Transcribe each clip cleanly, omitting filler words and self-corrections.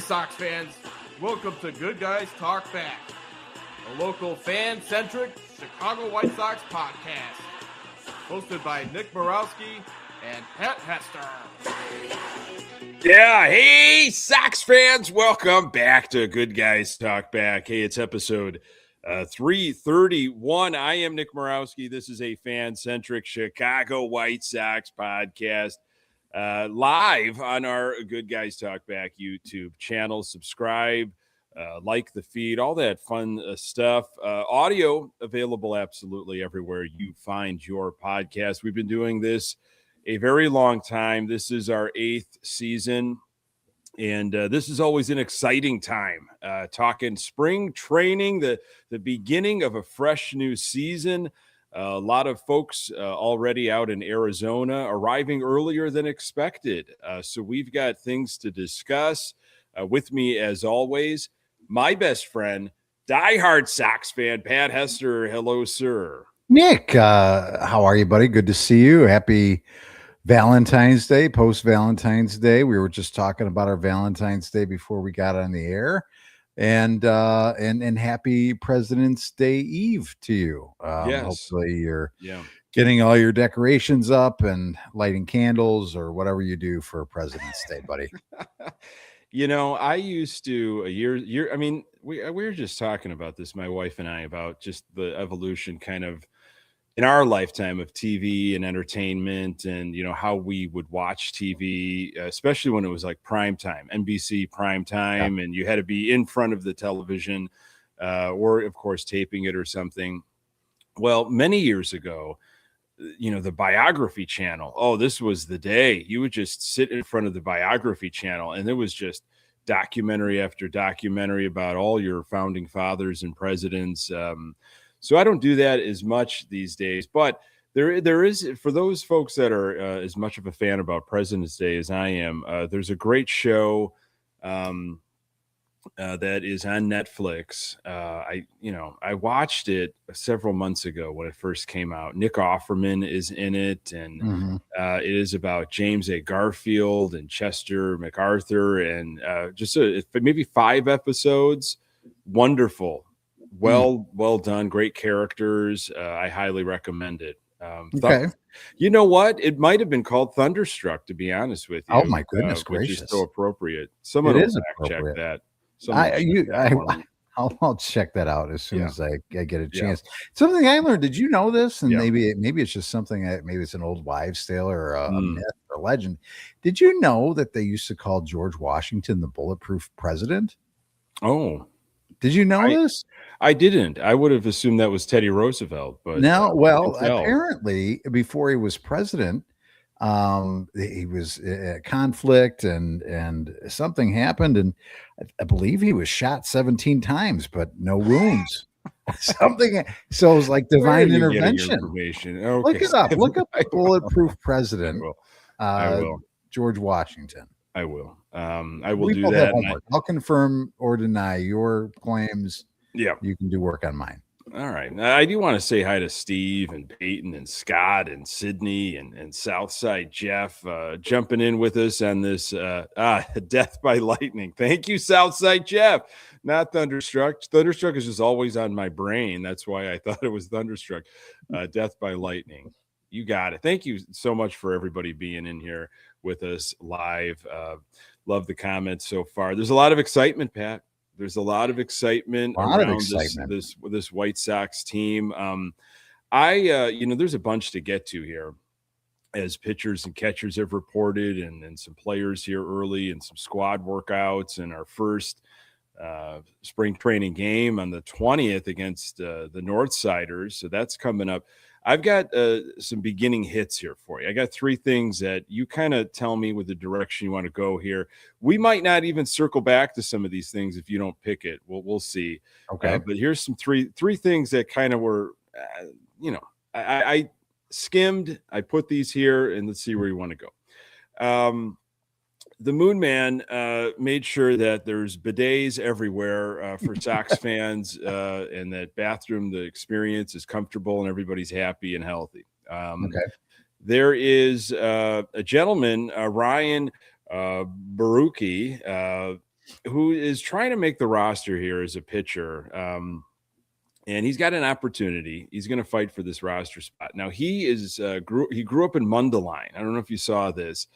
Sox fans. Welcome to Good Guys Talk Back, a local fan-centric Chicago White Sox podcast, hosted by Nick Murawski and Pat Hester. Yeah, hey, Sox fans, welcome back to Good Guys Talk Back. Hey, it's episode 331. I am Nick Murawski. This is a fan-centric Chicago White Sox podcast. Live on our Good Guys Talk Back YouTube channel. Subscribe, like the feed, all that fun stuff. Audio available absolutely everywhere you find your podcast. We've been doing this a very long time. This is our 8th season, and this is always an exciting time. Talking spring training, the beginning of a fresh new season. A lot of folks already out in Arizona, arriving earlier than expected. So we've got things to discuss. With me, as always, my best friend, diehard Sox fan, Pat Hester. Hello, sir. Nick, how are you, buddy? Good to see you. Happy Valentine's Day, post-Valentine's Day. We were just talking about our Valentine's Day before we got on the air. And happy President's Day Eve to you. Yes. Hopefully you're getting all your decorations up and lighting candles or whatever you do for President's Day, buddy. You know, I used to we were just talking about this, my wife and I, about just the evolution kind of in our lifetime of TV and entertainment, and, you know, how we would watch TV, especially when it was like prime time, NBC prime time, and you had to be in front of the television or, of course, taping it or something. Well, many years ago, you know, the biography channel, this was the day. You would just sit in front of the biography channel, and there was just documentary after documentary about all your founding fathers and presidents. So I don't do that as much these days, but there is, for those folks that are as much of a fan about President's Day as I am, there's a great show that is on Netflix. I watched it several months ago when it first came out. Nick Offerman is in it, and it is about James A. Garfield and Chester MacArthur, and maybe 5 episodes. Wonderful. Well done. Great characters. I highly recommend it. Okay. You know what? It might have been called Thunderstruck, to be honest with you. Oh my goodness gracious! Which is so appropriate. Someone will fact check that. I'll check that out as soon as I get a chance. Something I learned. Did you know this? And maybe it's just something that maybe it's an old wives' tale or a myth or legend. Did you know that they used to call George Washington the bulletproof president? Oh. Did you know this? I didn't. I would have assumed that was Teddy Roosevelt, but no. Well, apparently, before he was president, he was a conflict, and something happened, and I believe he was shot 17 times, but no wounds. Something. So it was like divine intervention. Okay. Look it up. Look up bulletproof president. I will. George Washington. I will. I will do that. I'll confirm or deny your claims. Yeah. You can do work on mine. All right. I do want to say hi to Steve and Peyton and Scott and Sydney and Southside Jeff jumping in with us on this Death by Lightning. Thank you, Southside Jeff. Not Thunderstruck. Thunderstruck is just always on my brain. That's why I thought it was Thunderstruck. Death by Lightning. You got it. Thank you so much for everybody being in here with us live. Love the comments so far. There's a lot of excitement, Pat. There's a lot of excitement around this White Sox team. There's a bunch to get to here, as pitchers and catchers have reported, and some players here early, and some squad workouts, and our first spring training game on the 20th against the Northsiders. So that's coming up. I've got some beginning hits here for you. I got 3 things that you kind of tell me with the direction you want to go here. We might not even circle back to some of these things if you don't pick it. We'll see. Okay. But here's some three things that kind of were, I skimmed. I put these here, and let's see where you want to go. The Moon Man made sure that there's bidets everywhere for Sox fans, and that bathroom, the experience is comfortable and everybody's happy and healthy. There is a gentleman, Ryan Barucki, who is trying to make the roster here as a pitcher. And he's got an opportunity. He's going to fight for this roster spot. Now he grew up in Mundelein. I don't know if you saw this.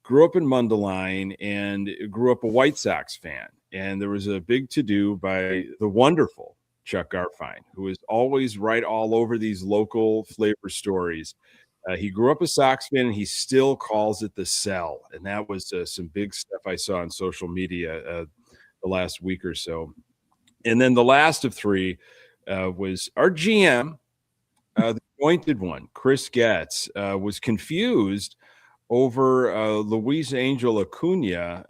Grew up in Mundelein and grew up a White Sox fan. And there was a big to-do by the wonderful Chuck Garfien, who is always right all over these local flavor stories. He grew up a Sox fan, and he still calls it the Cell. And that was some big stuff I saw on social media the last week or so. And then the last of three was our GM, the appointed one, Chris Getz, was confused over Luis Angel Acuna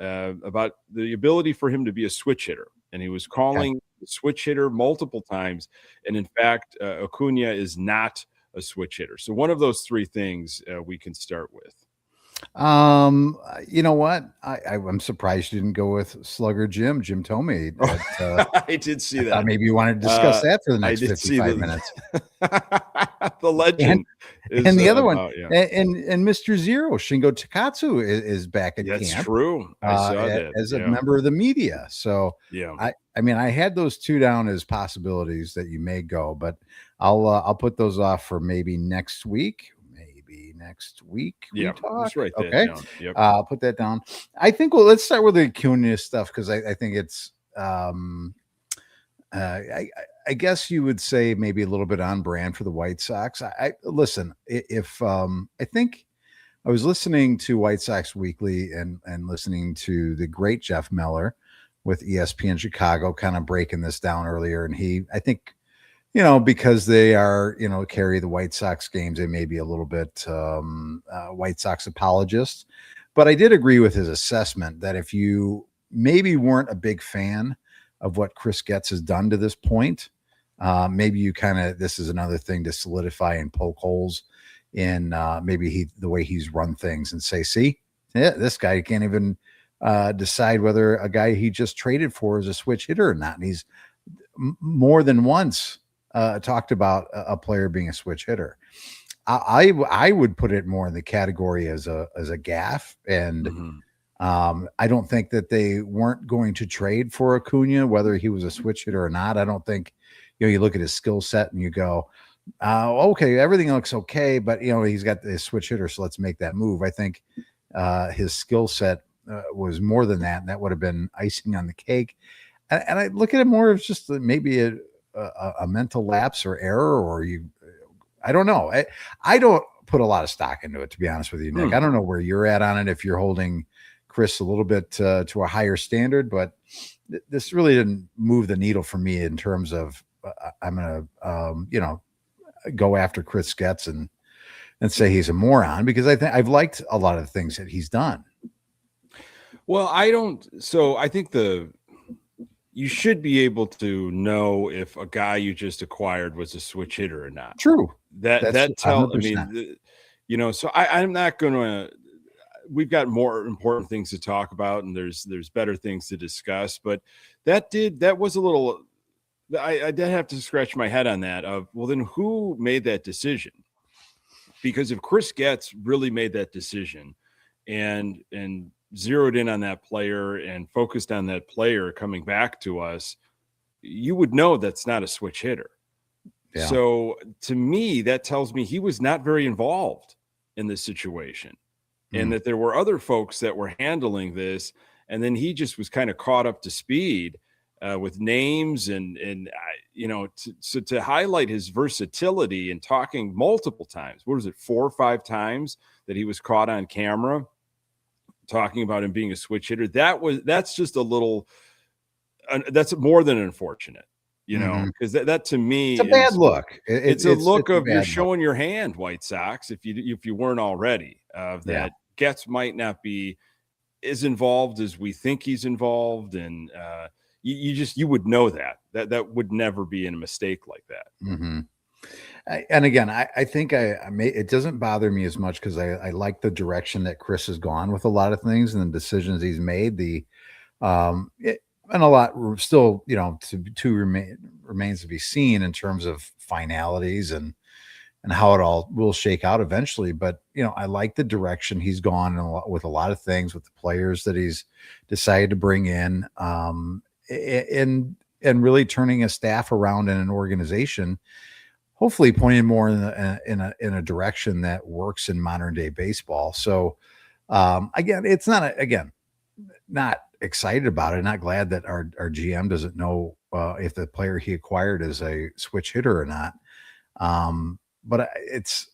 about the ability for him to be a switch hitter. And he was calling the switch hitter multiple times. And in fact, Acuna is not a switch hitter. So one of those three things we can start with. You know what? I'm surprised you didn't go with Slugger Jim. Jim told me that, I did see that. maybe you wanted to discuss that for the next 55 minutes. The legend. And the other one, and Mr. Zero, Shingo Takatsu is back at camp. That's true. I saw that. As a member of the media. So yeah, I mean, I had those two down as possibilities that you may go, but I'll put those off for maybe next week. Yeah, let's write that okay. down. Yep. I'll put that down. I think let's start with the Acuna stuff because I think it's I guess you would say maybe a little bit on brand for the White Sox. Listen, if I think I was listening to White Sox Weekly and listening to the great Jeff Meller with ESPN Chicago kind of breaking this down earlier, and I think because they are, carry the White Sox games, they may be a little bit White Sox apologists. But I did agree with his assessment that if you maybe weren't a big fan of what Chris Getz has done to this point, maybe you this is another thing to solidify and poke holes in maybe the way he's run things and say, see, this guy can't even decide whether a guy he just traded for is a switch hitter or not. And he's more than once talked about a player being a switch hitter. I would put it more in the category as a gaffe, and I don't think that they weren't going to trade for Acuna, whether he was a switch hitter or not. I don't think you look at his skill set and you go, okay, everything looks okay, but he's got the switch hitter, so let's make that move. I think his skill set was more than that, and that would have been icing on the cake. And I look at it more as just maybe a mental lapse or error, or I don't know. I don't put a lot of stock into it, to be honest with you, Nick. I don't know where you're at on it, if you're holding Chris a little bit to a higher standard, but this really didn't move the needle for me in terms of I'm going to, go after Chris Getz and say he's a moron, because I think I've liked a lot of the things that he's done. Well, I think you should be able to know if a guy you just acquired was a switch hitter or not. True. That tells, so I'm not going to, we've got more important things to talk about, and there's better things to discuss, but that was a little, I did have to scratch my head on that well, then who made that decision? Because if Chris Getz really made that decision and zeroed in on that player and focused on that player coming back to us, you would know that's not a switch hitter. Yeah. So to me, that tells me he was not very involved in this situation, and that there were other folks that were handling this. And then he just was kind of caught up to speed with names and to highlight his versatility and talking multiple times. What was it? 4 or 5 times that he was caught on camera talking about him being a switch hitter. That's just a little, that's more than unfortunate, because that to me, it's a bad look. It's a look of you're showing your hand, White Sox, if you weren't already, that Getz might not be as involved as we think he's involved. And you would know that would never be in a mistake like that. Mm-hmm. And again, I think it doesn't bother me as much because I like the direction that Chris has gone with a lot of things and the decisions he's made. And a lot still, remains to be seen in terms of finalities and and how it all will shake out eventually. But, I like the direction he's gone with a lot of things, with the players that he's decided to bring in, and really turning a staff around in an organization, hopefully pointing more in a direction that works in modern day baseball. So, again, it's not excited about it. Not glad that our GM doesn't know if the player he acquired is a switch hitter or not. But it's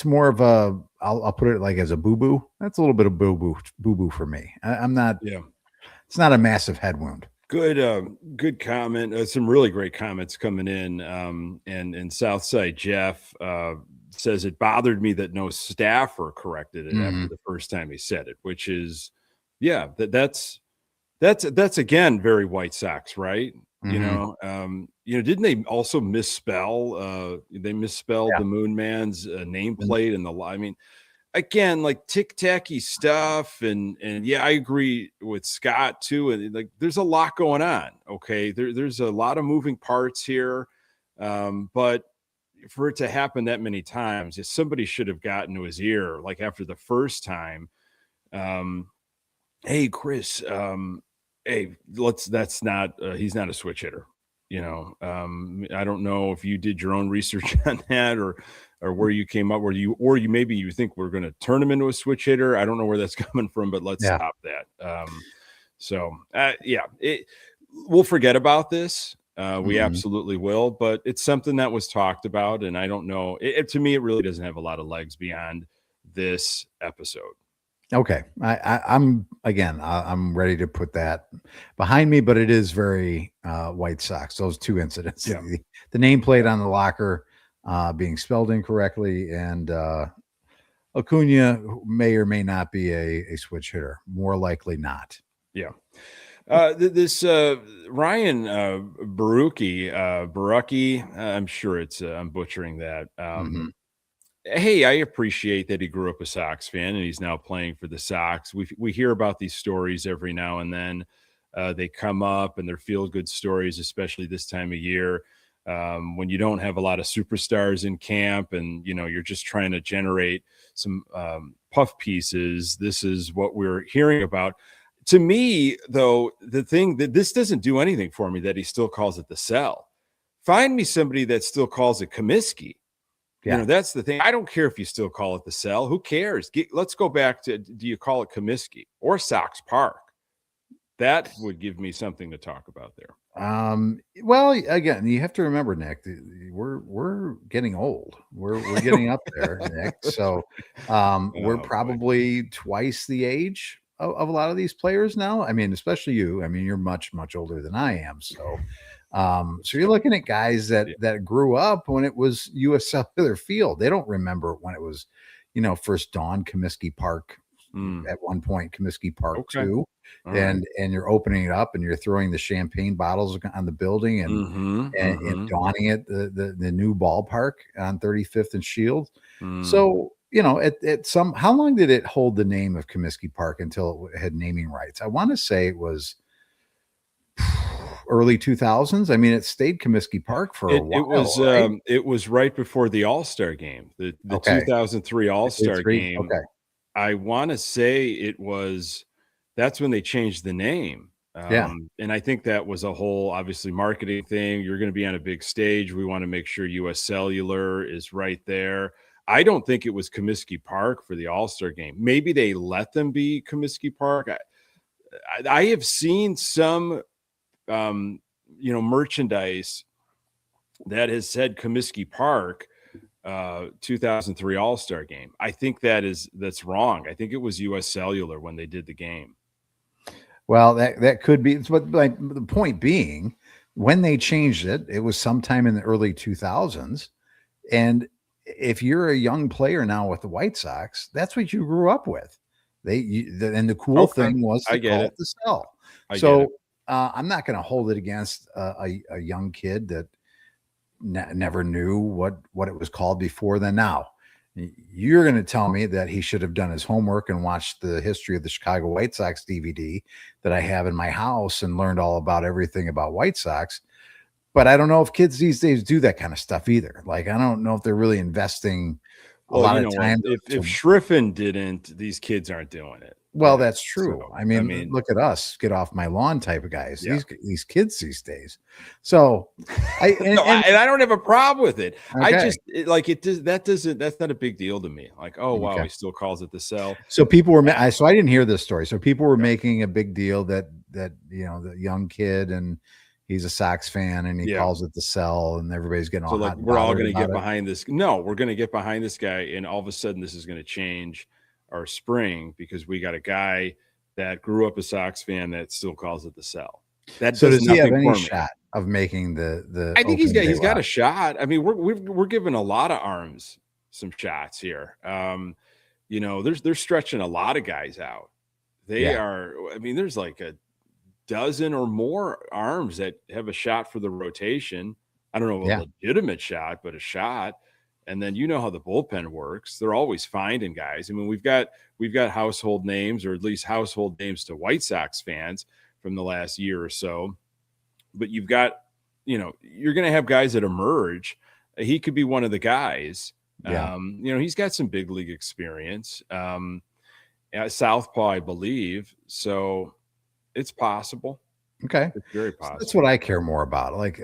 more of a, I'll put it like as a boo-boo. That's a little bit of boo-boo for me. I'm not, it's not a massive head wound. Good comment. Some really great comments coming in. And Southside Jeff says it bothered me that no staffer corrected it after the first time he said it, which is, that's again very White Sox, right? Didn't they also misspell? They misspelled the Moon Man's nameplate and I mean, again, like tic-tacky stuff, and I agree with Scott too. And like, there's a lot going on. Okay, there's a lot of moving parts here, but for it to happen that many times, somebody should have gotten to his ear, like after the first time. Hey, Chris. Hey, that's not, he's not a switch hitter. I don't know if you did your own research on that or where you came up, or maybe you think we're going to turn him into a switch hitter. I don't know where that's coming from, but let's stop that. We'll forget about this. We absolutely will, but it's something that was talked about. And I don't know, to me, it really doesn't have a lot of legs beyond this episode. Okay. I'm ready to put that behind me, but it is very White Sox, those two incidents, the nameplate on the locker being spelled incorrectly, and Acuna may or may not be a switch hitter, more likely not. Yeah. This Ryan Barucki, I'm sure I'm butchering that. Hey, I appreciate that he grew up a Sox fan and he's now playing for the Sox. We hear about these stories every now and then. They come up and they're feel-good stories, especially this time of year, when you don't have a lot of superstars in camp and, you're just trying to generate some puff pieces. This is what we're hearing about. To me, though, the thing that this doesn't do anything for me that he still calls it the cell. Find me somebody that still calls it Comiskey. Yeah. That's the thing. I don't care if you still call it the cell. Who cares? Let's go back to, do you call it Comiskey or Sox Park? That would give me something to talk about there. Well, again, you have to remember, Nick, we're getting old. We're getting up there, Nick. So we're probably twice the age of a lot of these players now. I mean, especially you. I mean, you're much, much older than I am. So so you're looking at guys that grew up when it was U.S. Cellular Field. They don't remember when it was, first dawn Comiskey Park. At one point, Comiskey Park 2, and you're opening it up and you're throwing the champagne bottles on the building and donning it the new ballpark on 35th and Shield. So how long did it hold the name of Comiskey Park until it had naming rights? I want to say it was early 2000s. I mean, it stayed Comiskey Park for a while. It was right before the All-Star game, the 2003 All-Star game. Okay. I want to say that's when they changed the name. And I think that was a whole, obviously, marketing thing. You're going to be on a big stage. We want to make sure U.S. Cellular is right there. I don't think it was Comiskey Park for the All-Star game. Maybe they let them be Comiskey Park. I have seen some merchandise that has said Comiskey Park 2003 All-Star game. I think that's wrong. I think it was U.S. Cellular when they did the game. Well, that could be, but like the point being, when they changed it, it was sometime in the early 2000s. And if you're a young player now with the White Sox, that's what you grew up with. And the cool thing was to call it the cell. So I'm not going to hold it against a young kid that never knew what it was called before then. Now, you're going to tell me that he should have done his homework and watched the history of the Chicago White Sox DVD that I have in my house and learned all about everything about White Sox. but I don't know if kids these days do that kind of stuff either. Like, I don't know if they're really investing a lot of time. If Schriffen didn't, these kids aren't doing it. Well, that's true. So, I mean, look at us, get off my lawn type of guys. These kids these days. So, and I don't have a problem with it. Okay. That's not a big deal to me. Like, oh wow, he still calls it the cell. So people were, so I didn't hear this story. So people were making a big deal that the young kid, and he's a Sox fan, and he calls it the cell, and everybody's getting all hot. We're all going to get behind this. No, we're going to get behind this guy, and all of a sudden this is going to change our spring because we got a guy that grew up a Sox fan that still calls it the cell. So does he have any shot of making the? I think he's got a shot. I mean, we're giving a lot of arms some shots here. They're stretching a lot of guys out. They are. I mean, there's like a dozen or more arms that have a shot for the rotation. I don't know, a legitimate shot, but a shot. And then you know how the bullpen works. They're always finding guys. I mean, we've got household names, or at least household names to White Sox fans from the last year or so. But you've got, you're going to have guys that emerge. He could be one of the guys. Yeah. He's got some big league experience. At Southpaw, I believe. So it's possible. Okay. It's very possible. That's what I care more about. Like,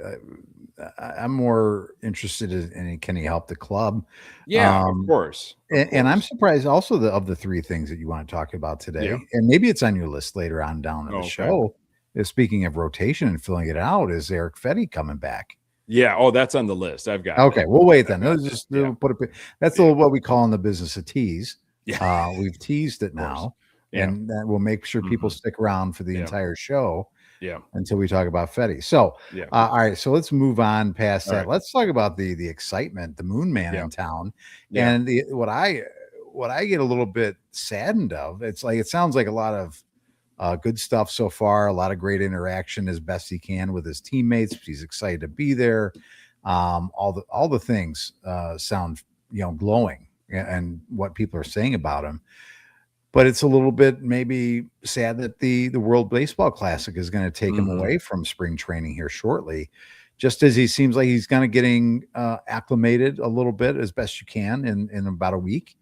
I'm more interested in can he help the club? Yeah, of course. And I'm surprised also of the three things that you want to talk about today, and maybe it's on your list later on down in the show. Is speaking of rotation and filling it out, is Eric Fetty coming back? Yeah. Oh, that's on the list. I've got. Okay, we'll wait then. That's what we call in the business a tease. Yeah. We've teased it now, and that will make sure people stick around for the entire show. Yeah. Until we talk about Fetty. So, all right. So let's move on past that. Right. Let's talk about the excitement, the Moon Man in town, and what I get a little bit saddened of. It's like, it sounds like a lot of good stuff so far. A lot of great interaction as best he can with his teammates. He's excited to be there. All the things sound glowing, and what people are saying about him. But it's a little bit maybe sad that the World Baseball Classic is going to take him away from spring training here shortly, just as he seems like he's kind of getting acclimated a little bit as best you can in about a week.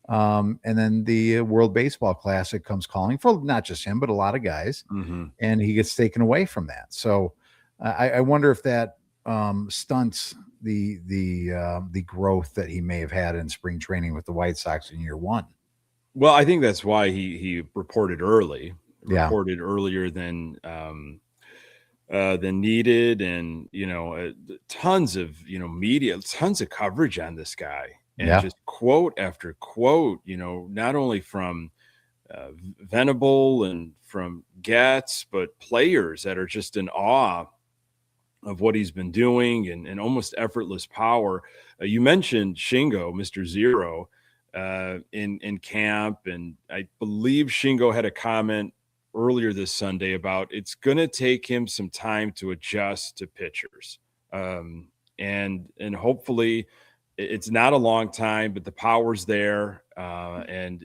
And then the World Baseball Classic comes calling for not just him, but a lot of guys, and he gets taken away from that. So I wonder if that stunts the growth that he may have had in spring training with the White Sox in year one. Well, I think that's why he reported early, earlier than needed, and tons of media, tons of coverage on this guy, and just quote after quote, not only from Venable and from Getz, but players that are just in awe of what he's been doing, and almost effortless power. You mentioned Shingo, Mr. Zero. In camp, and I believe Shingo had a comment earlier this Sunday about it's going to take him some time to adjust to pitchers, and hopefully it's not a long time, but the power's there, and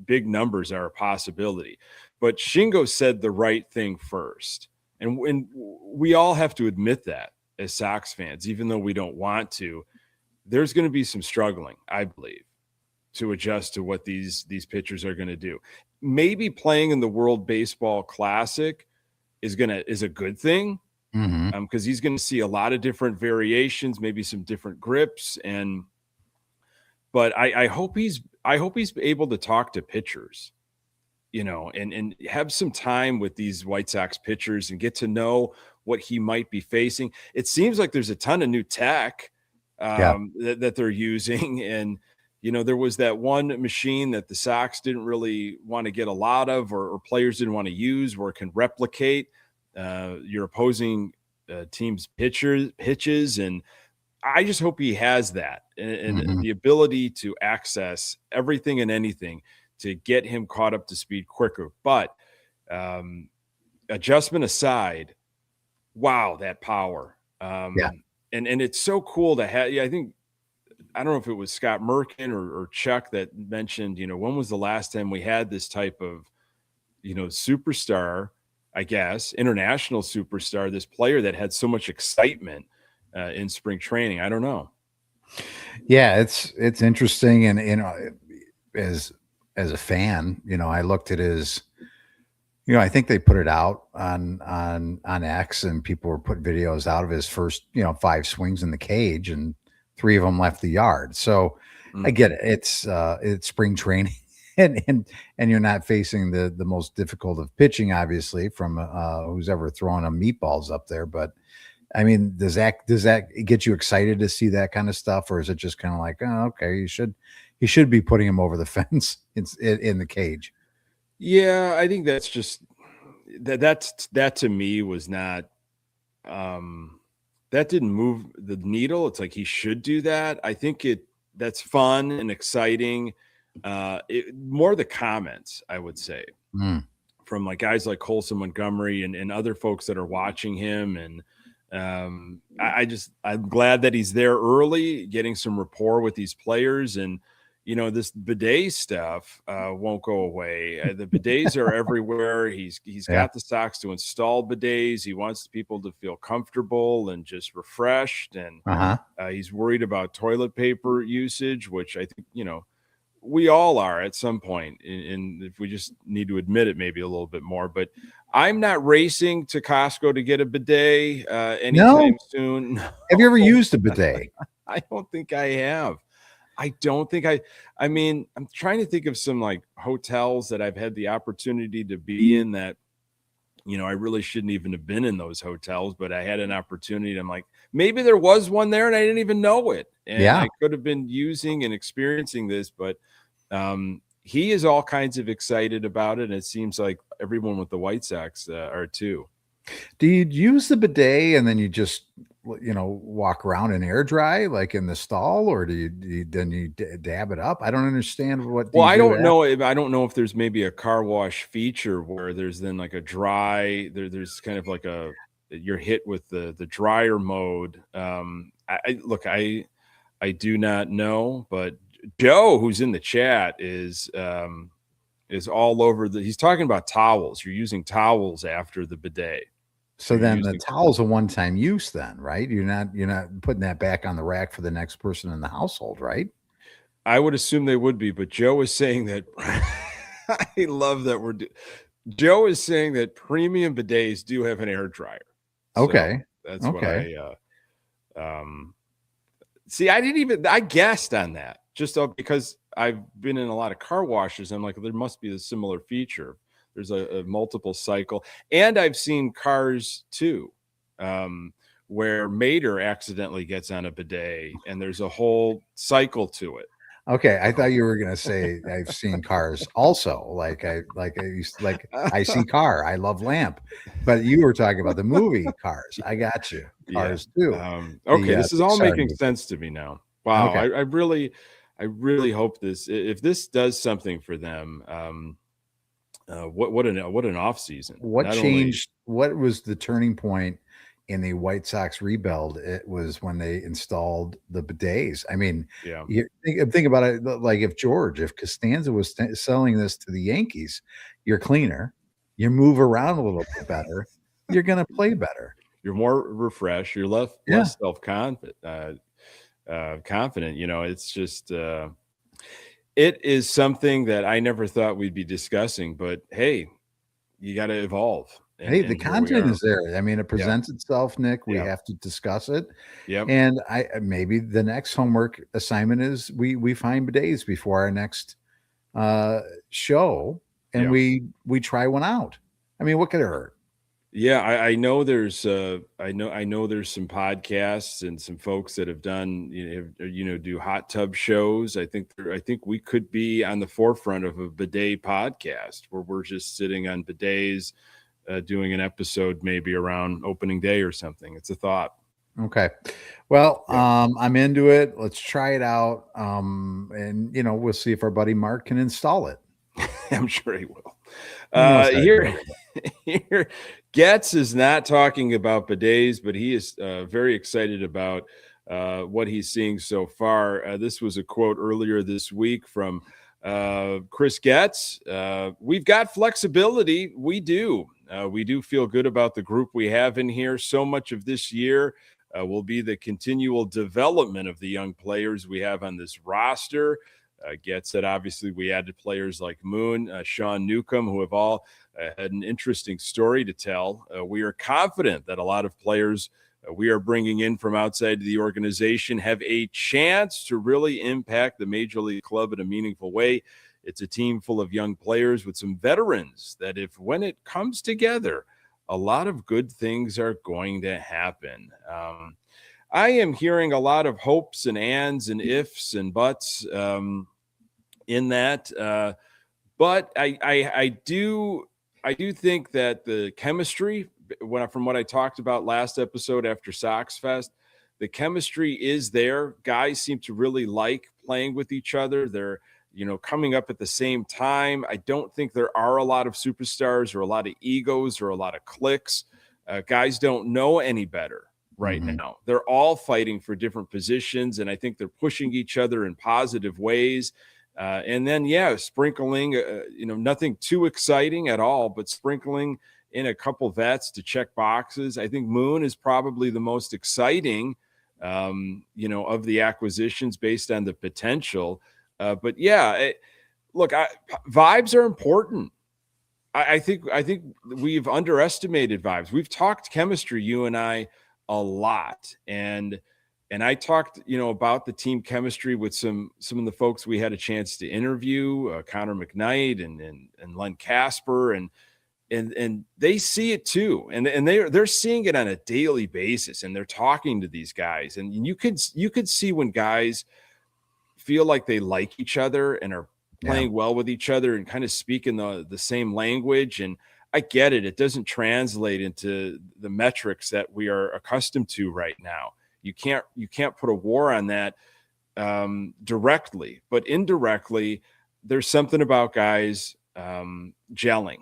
big numbers are a possibility. But Shingo said the right thing first, and we all have to admit that as Sox fans, even though we don't want to. There's going to be some struggling, I believe, to adjust to what these pitchers are going to do. Maybe playing in the World Baseball Classic is a good thing, because he's going to see a lot of different variations, maybe some different grips, but I hope he's able to talk to pitchers, and have some time with these White Sox pitchers and get to know what he might be facing. It seems like there's a ton of new tech that they're using, and there was that one machine that the Sox didn't really want to get a lot of, or players didn't want to use, where it can replicate your opposing team's pitches. And I just hope he has that, and the ability to access everything and anything to get him caught up to speed quicker. But adjustment aside, wow, that power. And it's so cool to have. I don't know if it was Scott Merkin or Chuck that mentioned, when was the last time we had this type of, superstar I guess, international superstar, this player that had so much excitement in spring training. I don't know. Yeah, it's interesting, and as a fan, I looked at his. I think they put it out on X, and people were putting videos out of his first 5 swings in the cage, and 3 of them left the yard. So I get it. It's spring training, and you're not facing the most difficult of pitching, obviously, from who's ever throwing them meatballs up there. But I mean, does that get you excited to see that kind of stuff, or is it just kind of like, oh, okay, you should be putting him over the fence in the cage? Yeah, I think that's just that to me was not that didn't move the needle. It's like he should do that. I think that's fun and exciting. More the comments, I would say, from like guys like Colson Montgomery and other folks that are watching him. And I'm glad that he's there early, getting some rapport with these players. And this bidet stuff won't go away. The bidets are everywhere. He's got the Sox to install bidets. He wants people to feel comfortable and just refreshed. And he's worried about toilet paper usage, which I think, we all are at some point. And if we just need to admit it, maybe a little bit more. But I'm not racing to Costco to get a bidet anytime soon. Have you ever used a bidet? I don't think I have. I mean, I'm trying to think of some like hotels that I've had the opportunity to be in that, I really shouldn't even have been in those hotels, but I had an opportunity. And I'm like, maybe there was one there and I didn't even know it. And I could have been using and experiencing this, but he is all kinds of excited about it. And it seems like everyone with the White Sox are too. Do you use the bidet and then you just, walk around and air dry like in the stall, or do you dab it up? I don't understand what. I don't know if there's maybe a car wash feature where there's then like a dry. There's kind of like you're hit with the dryer mode. I do not know, but Joe, who's in the chat, is all over he's talking about towels. You're using towels after the bidet. So then the towel's a one-time use then, right? You're not putting that back on the rack for the next person in the household, right? I would assume they would be, but Joe is saying that I love that Joe is saying that premium bidets do have an air dryer. Okay. So that's okay. What see, I guessed on that just because I've been in a lot of car washes. I'm like, there must be a similar feature. There's a multiple cycle. And I've seen cars too, where Mater accidentally gets on a bidet and there's a whole cycle to it. Okay. I thought you were going to say I've seen cars also. I see car. I love lamp. But you were talking about the movie Cars. I got you. Cars too. Okay. This is all making sense to me now. Wow. Okay. I really hope if this does something for them, what an off season. What changed? What was the turning point in the White Sox rebuild? It was when they installed the bidets. I mean, you think about it, like if Costanza was selling this to the Yankees, you're cleaner, you move around a little bit better, you're going to play better. You're more refreshed. You're less self-confident. Confident. It's just. It is something that I never thought we'd be discussing, but hey, you got to evolve. The content is there. I mean, it presents itself, Nick. We have to discuss it. Yep. And maybe the next homework assignment is we find bidets before our next show, and we try one out. I mean, what could it hurt? Yeah, I know there's I know there's some podcasts and some folks that have done do hot tub shows. I think we could be on the forefront of a bidet podcast where we're just sitting on bidets, doing an episode maybe around opening day or something. It's a thought. Okay. Well, I'm into it. Let's try it out. And we'll see if our buddy Mark can install it. I'm sure he will. Here, Getz is not talking about bidets, but he is very excited about what he's seeing so far. This was a quote earlier this week from Chris Getz. We've got flexibility. We do. We do feel good about the group we have in here. So much of this year will be the continual development of the young players we have on this roster. Gets that obviously we added players like Moon, Sean Newcomb, who have all had an interesting story to tell. We are confident that a lot of players we are bringing in from outside the organization have a chance to really impact the Major League club in a meaningful way. It's a team full of young players with some veterans that when it comes together, a lot of good things are going to happen. I am hearing a lot of hopes and ands and ifs and buts in that. But I do think that the chemistry, from what I talked about last episode after Sox Fest, the chemistry is there. Guys seem to really like playing with each other. They're, coming up at the same time. I don't think there are a lot of superstars or a lot of egos or a lot of cliques. Guys don't know any better right now. They're all fighting for different positions, and I think they're pushing each other in positive ways. And then, sprinkling, nothing too exciting at all, but sprinkling in a couple vets to check boxes. I think Moon is probably the most exciting, of the acquisitions based on the potential. But vibes are important. I think we've underestimated vibes. We've talked chemistry, you and I, a lot, and I talked, about the team chemistry with some of the folks we had a chance to interview, Connor McKnight and Len Casper, and they see it too, and they're seeing it on a daily basis, and they're talking to these guys, and you could see when guys feel like they like each other and are playing well with each other and kind of speaking the same language. And I get it. It doesn't translate into the metrics that we are accustomed to right now. You can't put a war on that directly, but indirectly, there's something about guys gelling,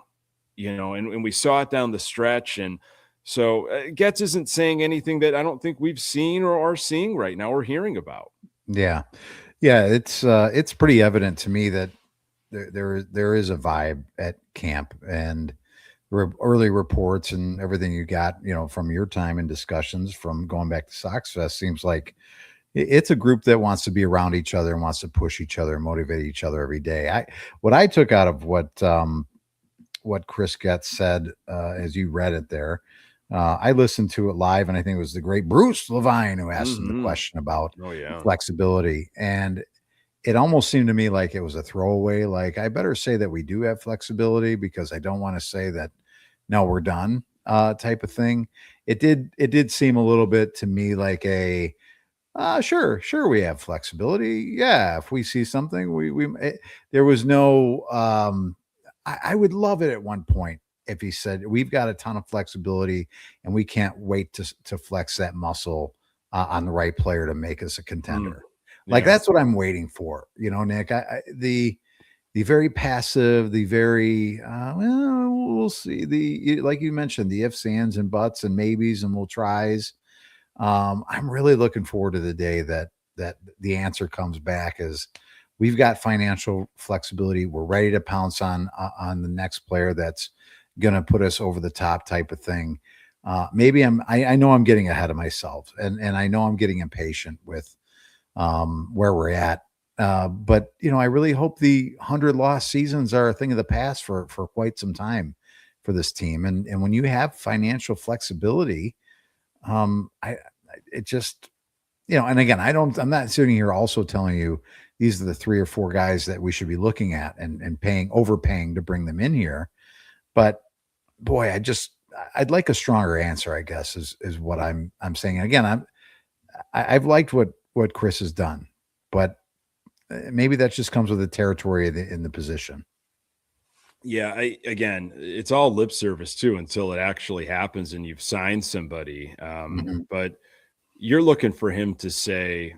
and we saw it down the stretch. And so Getz isn't saying anything that I don't think we've seen or are seeing right now or hearing about. Yeah. It's pretty evident to me that there is a vibe at camp, and early reports and everything you got, from your time and discussions from going back to Sox Fest seems like it's a group that wants to be around each other and wants to push each other and motivate each other every day. What I took out of what Chris Getz said, as you read it there, I listened to it live, and I think it was the great Bruce Levine who asked him the question about flexibility. And it almost seemed to me like it was a throwaway. Like, I better say that we do have flexibility because I don't want to say that, no, we're done type of thing. It did seem a little bit to me like a, sure, we have flexibility. Yeah. If we see something, there was no, I would love it at one point if he said, we've got a ton of flexibility and we can't wait to flex that muscle on the right player to make us a contender. Like, that's what I'm waiting for, Nick. The very passive, the very, we'll see, like you mentioned, the ifs, ands, and buts and maybes and we'll tries. I'm really looking forward to the day that the answer comes back as we've got financial flexibility. We're ready to pounce on the next player that's going to put us over the top type of thing. Maybe I know I'm getting ahead of myself, and I know I'm getting impatient with where we're at. But I really hope the 100 loss seasons are a thing of the past for quite some time for this team. And when you have financial flexibility, it just, and again, I'm not sitting here also telling you these are the 3 or 4 guys that we should be looking at and overpaying to bring them in here. But boy, I'd like a stronger answer, I guess, is what I'm saying. And again, I've liked what Chris has done, but maybe that just comes with the territory in the position. Yeah, again, it's all lip service too until it actually happens and you've signed somebody. But you're looking for him to say,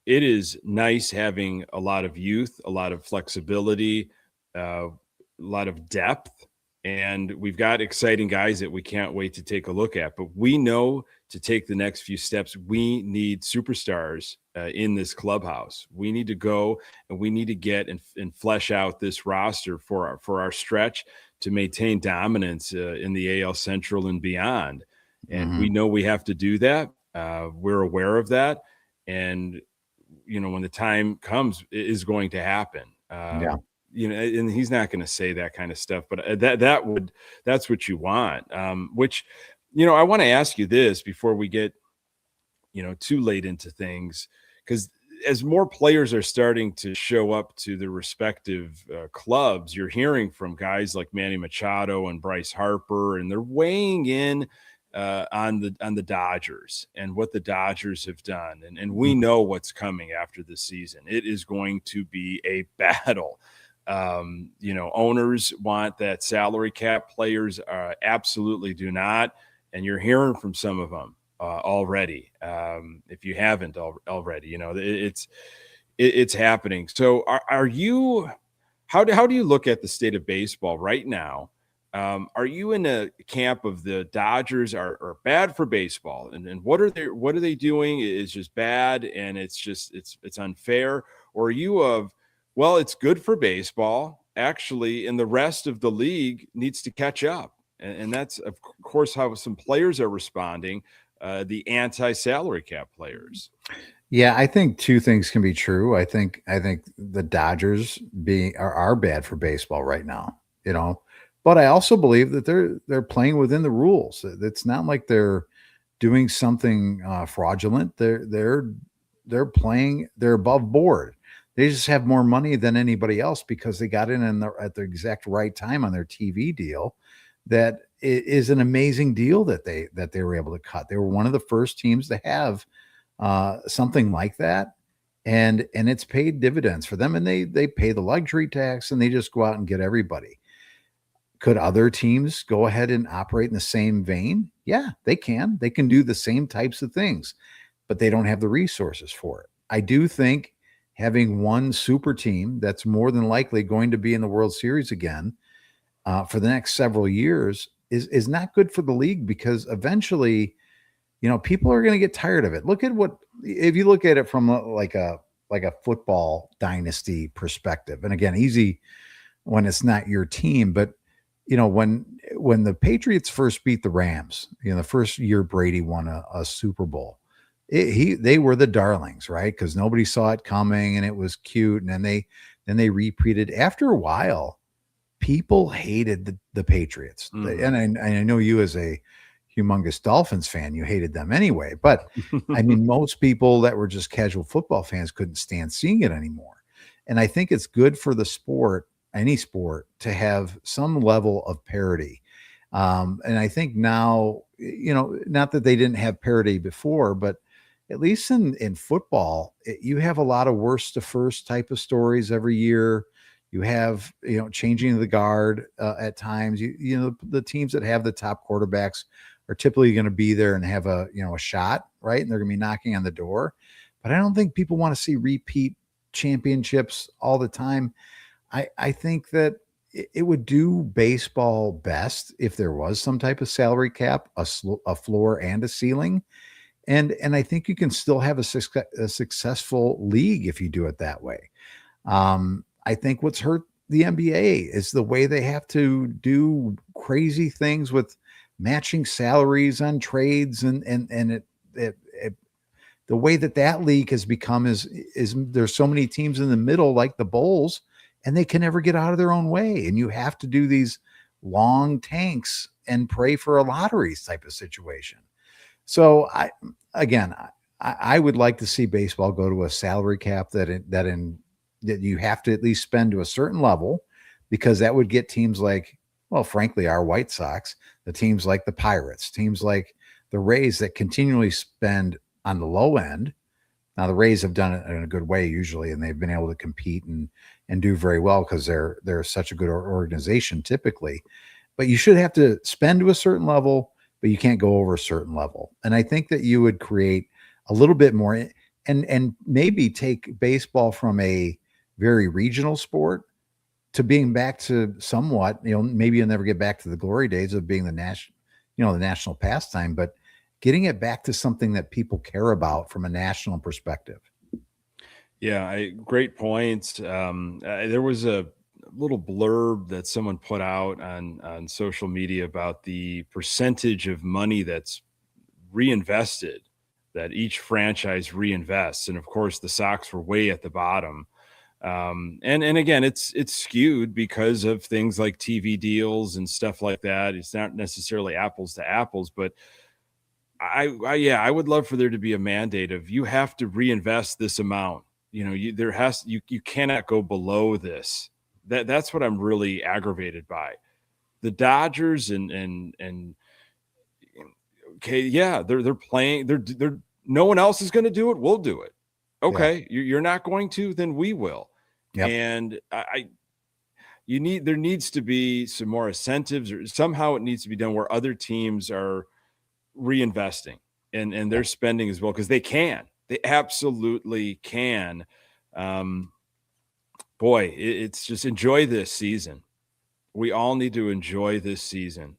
it is nice having a lot of youth, a lot of flexibility, a lot of depth, and we've got exciting guys that we can't wait to take a look at. But we know to take the next few steps, we need superstars in this clubhouse. We need to go and we need to get and flesh out this roster for our stretch to maintain dominance in the AL Central and beyond. And we Mm-hmm. know we have to do that. We're aware of that. And, when the time comes, it is going to happen. Yeah. And he's not going to say that kind of stuff, but that's what you want. Which, I want to ask you this before we get, too late into things, because as more players are starting to show up to their respective clubs, you're hearing from guys like Manny Machado and Bryce Harper, and they're weighing in on the Dodgers and what the Dodgers have done. And we know what's coming after the season. It is going to be a battle. Owners want that salary cap. Players absolutely do not. And you're hearing from some of them already. If you haven't already, it's happening. So are you, how do you look at the state of baseball right now? Are you in a camp of the Dodgers are bad for baseball, and what are they doing is just bad, and it's unfair? Or are you of, well, it's good for baseball actually, and the rest of the league needs to catch up, and that's of course how some players are responding, the anti-salary cap players. Yeah, I think two things can be true. I think the Dodgers are bad for baseball right now, but I also believe that they're playing within the rules. It's not like they're doing something fraudulent. They're playing. They're above board. They just have more money than anybody else because they got in at the exact right time on their TV deal. That is an amazing deal that they were able to cut. They were one of the first teams to have something like that, and it's paid dividends for them. And they pay the luxury tax, and they just go out and get everybody. Could other teams go ahead and operate in the same vein? Yeah, they can. They can do the same types of things, but they don't have the resources for it. I do think having one super team that's more than likely going to be in the World Series again for the next several years is not good for the league, because eventually, people are going to get tired of it. If you look at it from like a football dynasty perspective, and again, easy when it's not your team, but when the Patriots first beat the Rams, the first year Brady won a Super Bowl, they were the darlings, right? Because nobody saw it coming, and it was cute. And then they repeated. After a while, people hated the Patriots, and I know you, as a humongous Dolphins fan, you hated them anyway. But I mean, most people that were just casual football fans couldn't stand seeing it anymore. And I think it's good for the sport, any sport, to have some level of parity. And I think now, not that they didn't have parity before, but at least in football, you have a lot of worst to first type of stories every year. You have, changing of the guard at times. The teams that have the top quarterbacks are typically going to be there and have a shot, right? And they're going to be knocking on the door. But I don't think people want to see repeat championships all the time. I think that it would do baseball best if there was some type of salary cap, a floor and a ceiling. And I think you can still have a successful league if you do it that way. I think what's hurt the NBA is the way they have to do crazy things with matching salaries on trades, and the way that league has become is there's so many teams in the middle, like the Bulls, and they can never get out of their own way. And you have to do these long tanks and pray for a lottery type of situation. So I would like to see baseball go to a salary cap that you have to at least spend to a certain level, because that would get teams like, well, frankly, our White Sox, the teams like the Pirates, teams like the Rays that continually spend on the low end. Now, the Rays have done it in a good way usually, and they've been able to compete and do very well because they're such a good organization typically. But you should have to spend to a certain level, but you can't go over a certain level. And I think that you would create a little bit more and maybe take baseball from a very regional sport to being back to somewhat, maybe you'll never get back to the glory days of being the national pastime, but getting it back to something that people care about from a national perspective. Yeah, great points. There was a little blurb that someone put out on social media about the percentage of money that's reinvested, that each franchise reinvests. And of course, the Sox were way at the bottom. And again, it's skewed because of things like TV deals and stuff like that. It's not necessarily apples to apples, but I would love for there to be a mandate of you have to reinvest this amount. You cannot go below this. That's what I'm really aggravated by. The Dodgers and okay, yeah, they're playing. They're no one else is going to do it. We'll do it. Okay, you're not going to, then we will. Yep. And there needs to be some more incentives, or somehow it needs to be done where other teams are reinvesting and they're spending as well, because they absolutely can. It's just enjoy this season. We all need to enjoy this season.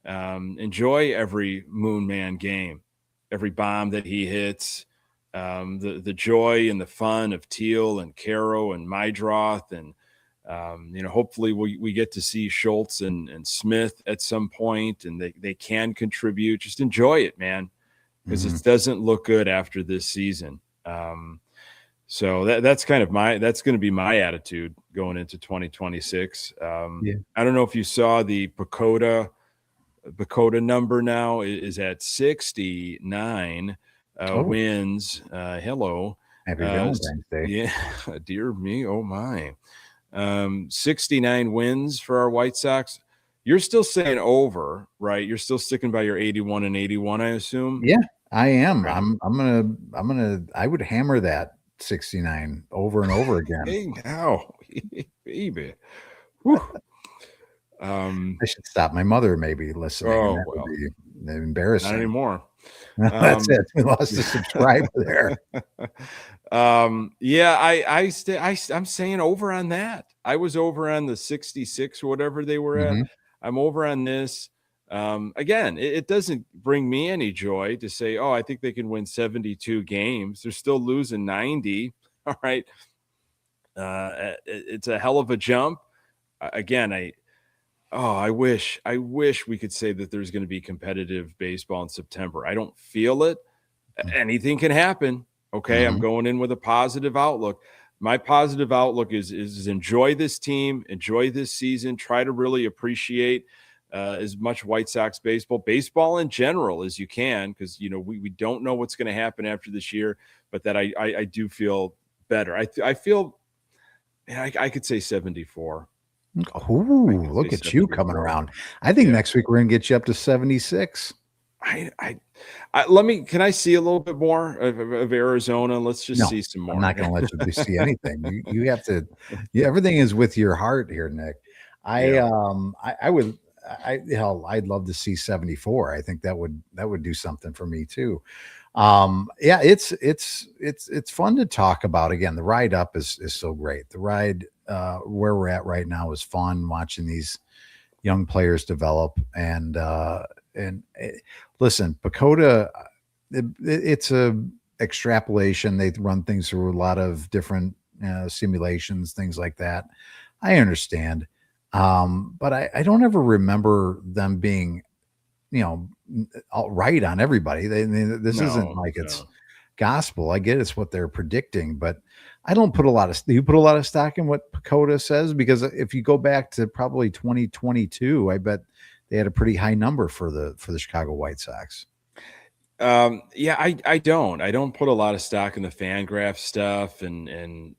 Enjoy every Moon Man game, every bomb that he hits, the joy and the fun of Teal and Caro and Mydroth, and hopefully we get to see Schultz and Smith at some point, and they can contribute. Just enjoy it, man, because it doesn't look good after this season. So that's going to be my attitude going into 2026. I don't know if you saw the Pacoda number now is at 69 wins. Hello. Happy Valentine's Day. Yeah. Dear me. Oh my. 69 wins for our White Sox. You're still saying over, right? You're still sticking by your 81 and 81, I assume. Yeah, I am. Right. I would hammer that 69 over and over again. Hey, now, baby. I should stop. My mother may be listening. Oh, that well, would be embarrassing. Not anymore. That's it. We lost a subscriber there. I'm saying over on that. I was over on the 66 or whatever they were at. I'm over on this. Again, it doesn't bring me any joy to say, oh, I think they can win 72 games. They're still losing 90. All right. It's a hell of a jump. Again, I wish we could say that there's going to be competitive baseball in September. I don't feel it. Anything can happen. Okay. I'm going in with a positive outlook. My positive outlook is enjoy this team, enjoy this season, try to really appreciate as much White Sox baseball in general as you can, because we don't know what's going to happen after this year, but that I do feel better. I feel I could say 74. Ooh, look at you coming around. I think next week we're gonna get you up to 76. Can I see a little bit more of Arizona? Let's just see some more. I'm not going to let you see anything. You have to. Everything is with your heart here, Nick. I'd love to see 74. I think that would do something for me too. It's fun to talk about. Again, the ride up is so great. The ride where we're at right now is fun, watching these young players develop. And listen, Pacoda, it's a extrapolation. They run things through a lot of different simulations, things like that. I understand. But I don't ever remember them being, right on everybody. This isn't like it's gospel. I get it's what they're predicting, but I don't put do you put a lot of stock in what Pacoda says? Because if you go back to probably 2022, I bet they had a pretty high number for the Chicago White Sox. I don't put a lot of stock in the FanGraph stuff, and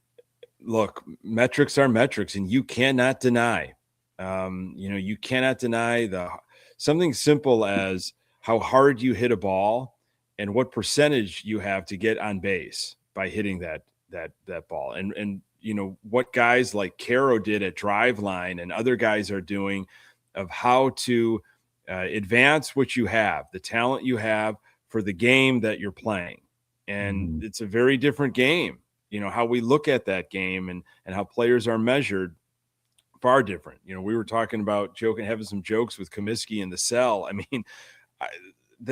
look, metrics are metrics, and you cannot deny, you cannot deny something simple as how hard you hit a ball and what percentage you have to get on base by hitting that ball. And what guys like Caro did at Driveline and other guys are doing of how to advance what you have, the talent you have for the game that you're playing. And it's a very different game. How we look at that game and how players are measured, far different. We were talking about having some jokes with Comiskey in the cell. I mean,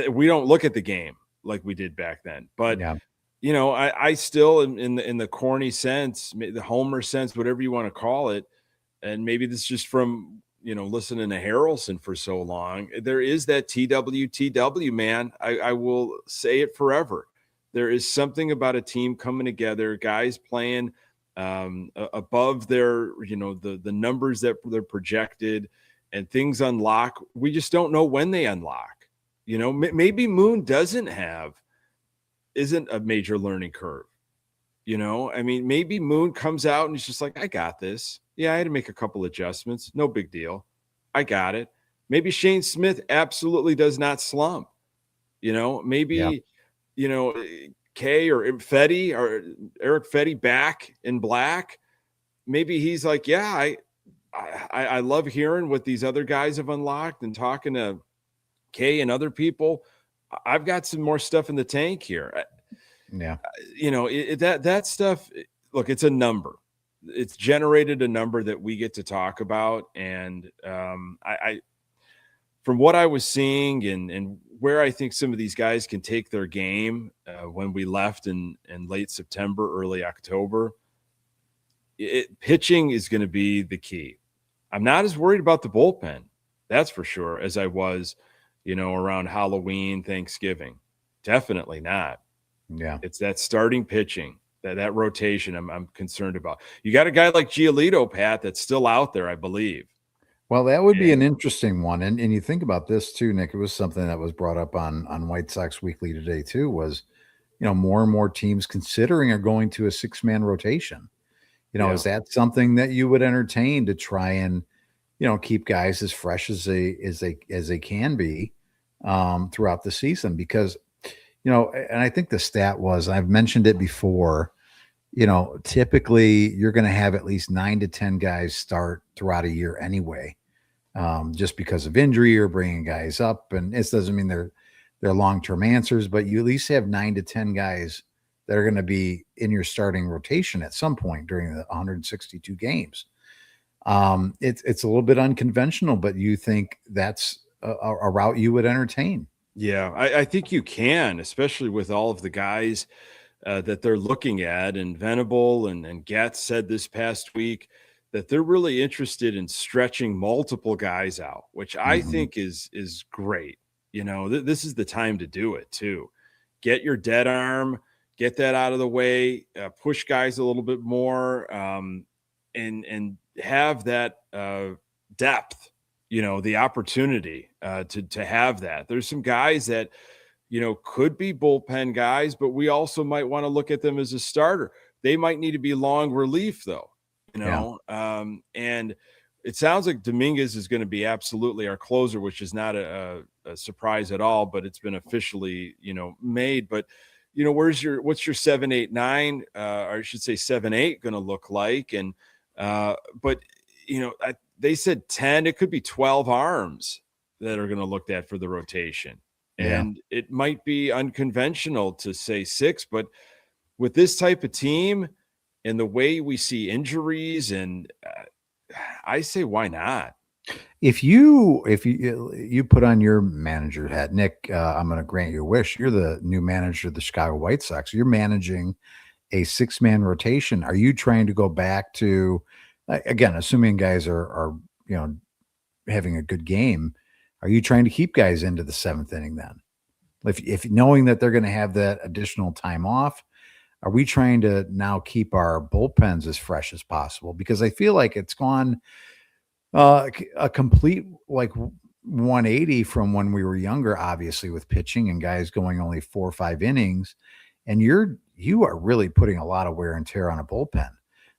we don't look at the game like we did back then, but I still in the corny sense, the Homer sense, whatever you want to call it, and maybe this is just from, listening to Harrelson for so long, there is that TWTW, man. I will say it forever. There is something about a team coming together, guys playing above their, the numbers that they're projected, and things unlock. We just don't know when they unlock. Maybe Moon isn't a major learning curve. Maybe Moon comes out and he's just like, I got this. Yeah, I had to make a couple adjustments. No big deal. I got it. Maybe Shane Smith absolutely does not slump. Maybe, Kay or Fetty or Eric Fetty back in black. Maybe he's like, yeah, I love hearing what these other guys have unlocked and talking to Kay and other people. I've got some more stuff in the tank here. Yeah. That stuff, look, it's a number. It's generated a number that we get to talk about. And I from what I was seeing and where I think some of these guys can take their game when we left in late September, early October, pitching is going to be the key. I'm not as worried about the bullpen, that's for sure, as I was, around Halloween, Thanksgiving. Definitely not. Yeah. It's that starting pitching, that rotation I'm concerned about. You got a guy like Giolito, Pat, that's still out there, I believe. Well, that would be an interesting one. And you think about this too, Nick, it was something that was brought up on White Sox Weekly today too, was, more and more teams considering are going to a 6-man rotation. Is that something that you would entertain to try and, keep guys as fresh as they can be throughout the season? Because, and I think the stat was, I've mentioned it before, typically you're going to have at least 9 to 10 guys start throughout a year anyway, just because of injury or bringing guys up. And this doesn't mean they're long-term answers, but you at least have 9 to 10 guys that are going to be in your starting rotation at some point during the 162 games. It's a little bit unconventional, but you think that's a route you would entertain? Yeah, I think you can, especially with all of the guys that they're looking at. And Venable and Getz said this past week that they're really interested in stretching multiple guys out, which I think is great. This is the time to do it too. Get your dead arm, get that out of the way, push guys a little bit more, and have that depth, the opportunity to have that. There's some guys that, could be bullpen guys, but we also might want to look at them as a starter. They might need to be long relief though, and it sounds like Dominguez is going to be absolutely our closer, which is not a surprise at all, but it's been officially, made. But, what's your 7, 8, 9, or I should say 7, 8 going to look like? And, but, they said 10, it could be 12 arms that are going to look at for the rotation. And it might be unconventional to say 6, but with this type of team and the way we see injuries, and I say, why not? If you put on your manager hat, Nick, I'm going to grant your wish. You're the new manager of the Chicago White Sox. You're managing a 6-man rotation. Are you trying to go back to, again, assuming guys are having a good game, are you trying to keep guys into the 7th inning then? If knowing that they're going to have that additional time off, are we trying to now keep our bullpens as fresh as possible? Because I feel like it's gone a complete 180 from when we were younger, obviously with pitching and guys going only 4 or 5 innings, and you are really putting a lot of wear and tear on a bullpen.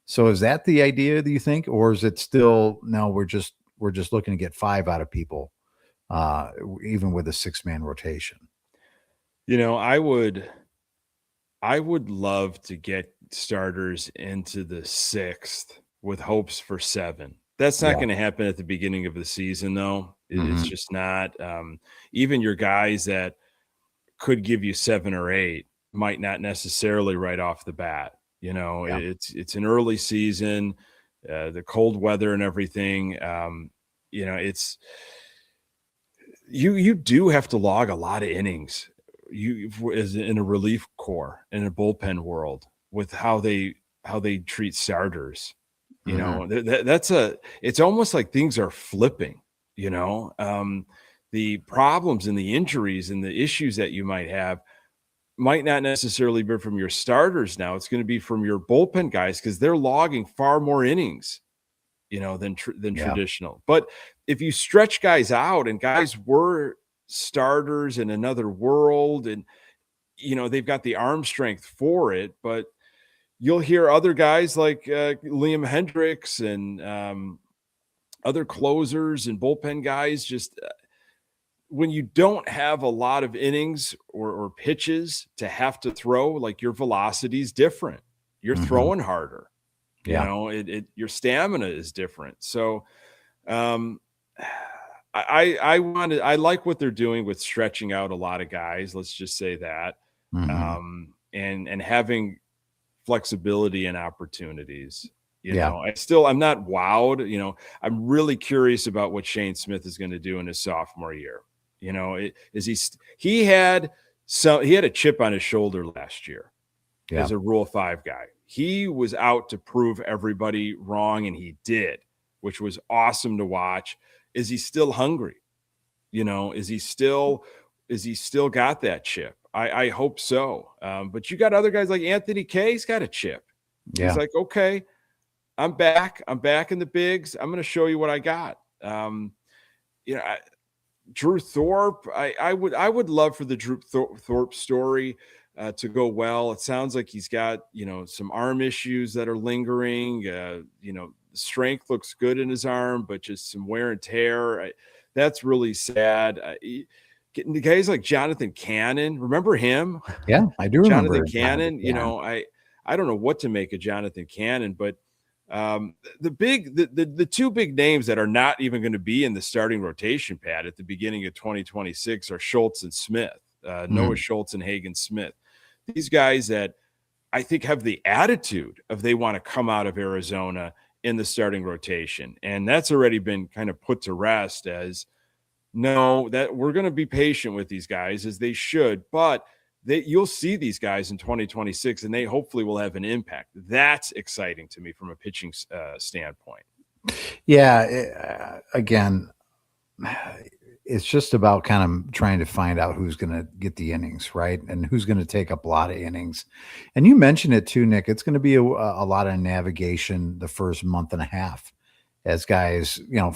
So is that the idea, do you think, or is it still, no, we're just looking to get 5 out of people, even with a 6-man rotation? I would love to get starters into the 6th with hopes for 7. That's not going to happen at the beginning of the season, though. It's just not. Even your guys that could give you 7 or 8 might not necessarily right off the bat. It's an early season, the cold weather and everything. It's you do have to log a lot of innings. You as in a relief corps in a bullpen world with how they treat starters. You know, it's almost like things are flipping, you know, the problems and the injuries and the issues that you might have might not necessarily be from your starters now. It's going to be from your bullpen guys because they're logging far more innings, you know, than traditional. But if you stretch guys out and guys were starters in another world and, you know, they've got the arm strength for it, but you'll hear other guys like Liam Hendricks and other closers and bullpen guys just when you don't have a lot of innings or pitches to have to throw, like your velocity is different. You're throwing harder. You know, your stamina is different. So I like what they're doing with stretching out a lot of guys. Let's just say that. And having flexibility and opportunities. You know, I'm not wowed. You know, I'm really curious about what Shane Smith is going to do in his sophomore year. You know, he had a chip on his shoulder last year as a Rule 5 guy. He was out to prove everybody wrong, and he did, which was awesome to watch. Is he still hungry? You know, is he still got that chip? I hope so. But you got other guys like Anthony Kay. He's got a chip. He's like, okay, I'm back in the bigs. I'm going to show you what I got. You know, Drew Thorpe. I would love for the Drew Thorpe story to go well. It sounds like he's got, you know, some arm issues that are lingering. You know, strength looks good in his arm, but just some wear and tear. That's really sad. Getting the guys like Jonathan Cannon, remember him? Yeah, I do remember Jonathan Cannon. You know, I don't know what to make of Jonathan Cannon, but the two big names that are not even going to be in the starting rotation pad at the beginning of 2026 are Schultz and Smith, Noah Schultz and Hagen Smith. These guys that I think have the attitude of they want to come out of Arizona in the starting rotation. And that's already been kind of put to rest as no, that we're going to be patient with these guys as they should, but you'll see these guys in 2026 and they hopefully will have an impact. That's exciting to me from a pitching standpoint. Yeah. Again, it's just about kind of trying to find out who's going to get the innings, right? And who's going to take up a lot of innings. And you mentioned it too, Nick. It's going to be a lot of navigation the first month and a half as guys, you know,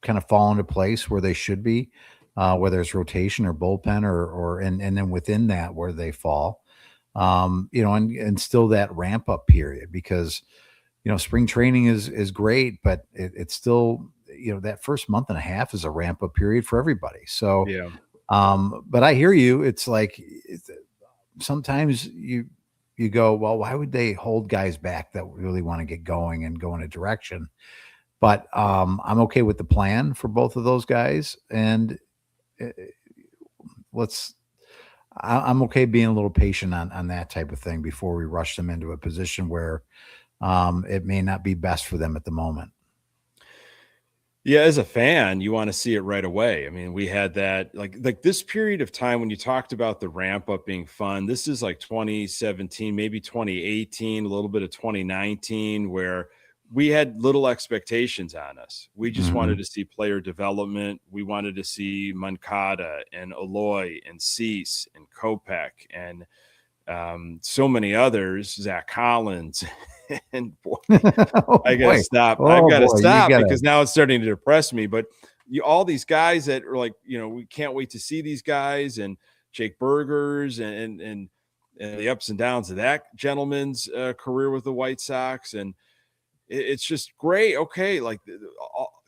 kind of fall into place where they should be, whether it's rotation or bullpen and then within that where they fall, you know, and still that ramp up period because, you know, spring training is great, but it's still, you know, that first month and a half is a ramp up period for everybody. So, but I hear you. It's like sometimes you go, well, why would they hold guys back that really want to get going and go in a direction? But I'm okay with the plan for both of those guys. And I'm okay being a little patient on that type of thing before we rush them into a position where it may not be best for them at the moment. Yeah, as a fan, you want to see it right away. I mean, we had that like this period of time when you talked about the ramp up being fun. This is like 2017, maybe 2018, a little bit of 2019, where we had little expectations on us. We just wanted to see player development. We wanted to see Moncada and Eloy and Cease and Kopech and so many others, Zach Collins. And boy, I gotta stop. I've got to stop because now it's starting to depress me. But all these guys that are like, you know, we can't wait to see these guys and Jake Burgers and the ups and downs of that gentleman's career with the White Sox. And it's just great. Okay. Like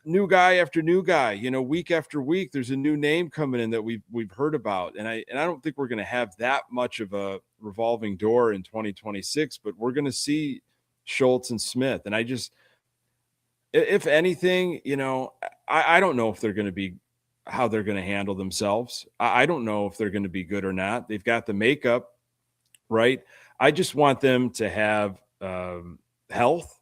new guy after new guy, you know, week after week, there's a new name coming in that we've heard about. And I don't think we're going to have that much of a revolving door in 2026, but we're going to see Schultz and Smith. And I just, if anything, you know, I don't know if they're going to be, how they're going to handle themselves. I don't know if they're going to be good or not. They've got the makeup, right? I just want them to have health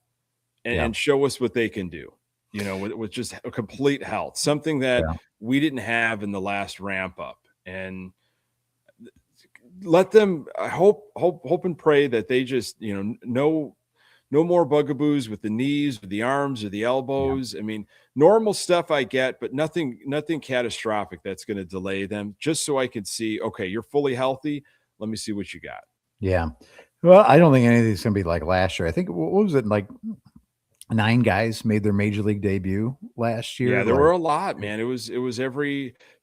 and show us what they can do, you know, with just a complete health, something that we didn't have in the last ramp up. And let them, I hope and pray that they just, you know no more bugaboos with the knees, with the arms, or the elbows. I mean, normal stuff I get, but nothing catastrophic that's going to delay them. Just so I can see, okay, you're fully healthy. Let me see what you got. Yeah. Well, I don't think anything's going to be like last year. I think, what was it, like 9 guys made their major league debut last year? Yeah, there were a lot, man. It was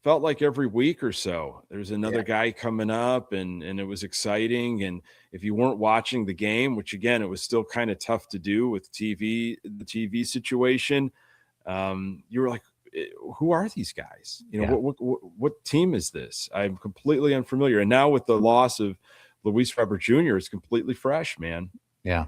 felt like every week or so. There's another guy coming up, and it was exciting. And if you weren't watching the game, which again, it was still kind of tough to do with the TV situation, you were like, who are these guys? You know, what team is this? I'm completely unfamiliar. And now with the loss of Luis Robert Jr., it's completely fresh, man. Yeah.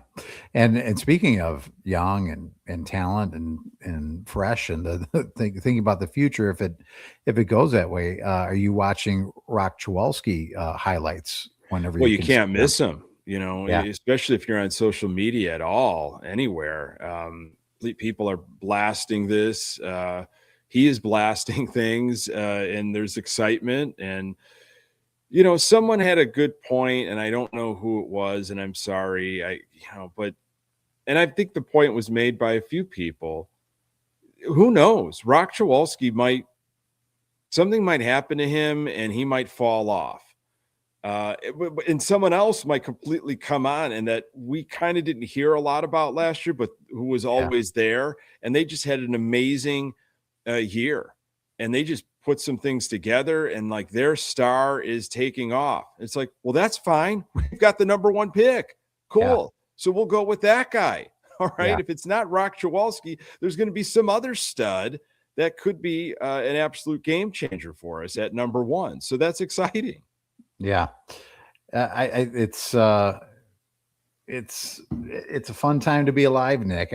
And speaking of young and talent and fresh and thinking about the future, if it goes that way, are you watching Rock Chowalski highlights whenever you can't miss him, especially if you're on social media at all, anywhere. People are blasting this. He is blasting things, and there's excitement. And someone had a good point, and I don't know who it was, and I'm sorry. And I think the point was made by a few people. Who knows? Rock Chowalski something might happen to him, and he might fall off. And someone else might completely come on, and that we kind of didn't hear a lot about last year, but who was always there, and they just had an amazing year, and they just put some things together, and like their star is taking off. It's like, well, that's fine. We've got the number 1 pick. Cool. Yeah. So we'll go with that guy. All right. Yeah. If it's not Rock Chowalski, there's going to be some other stud that could be an absolute game changer for us at number 1. So that's exciting. Yeah. It's a fun time to be alive, Nick.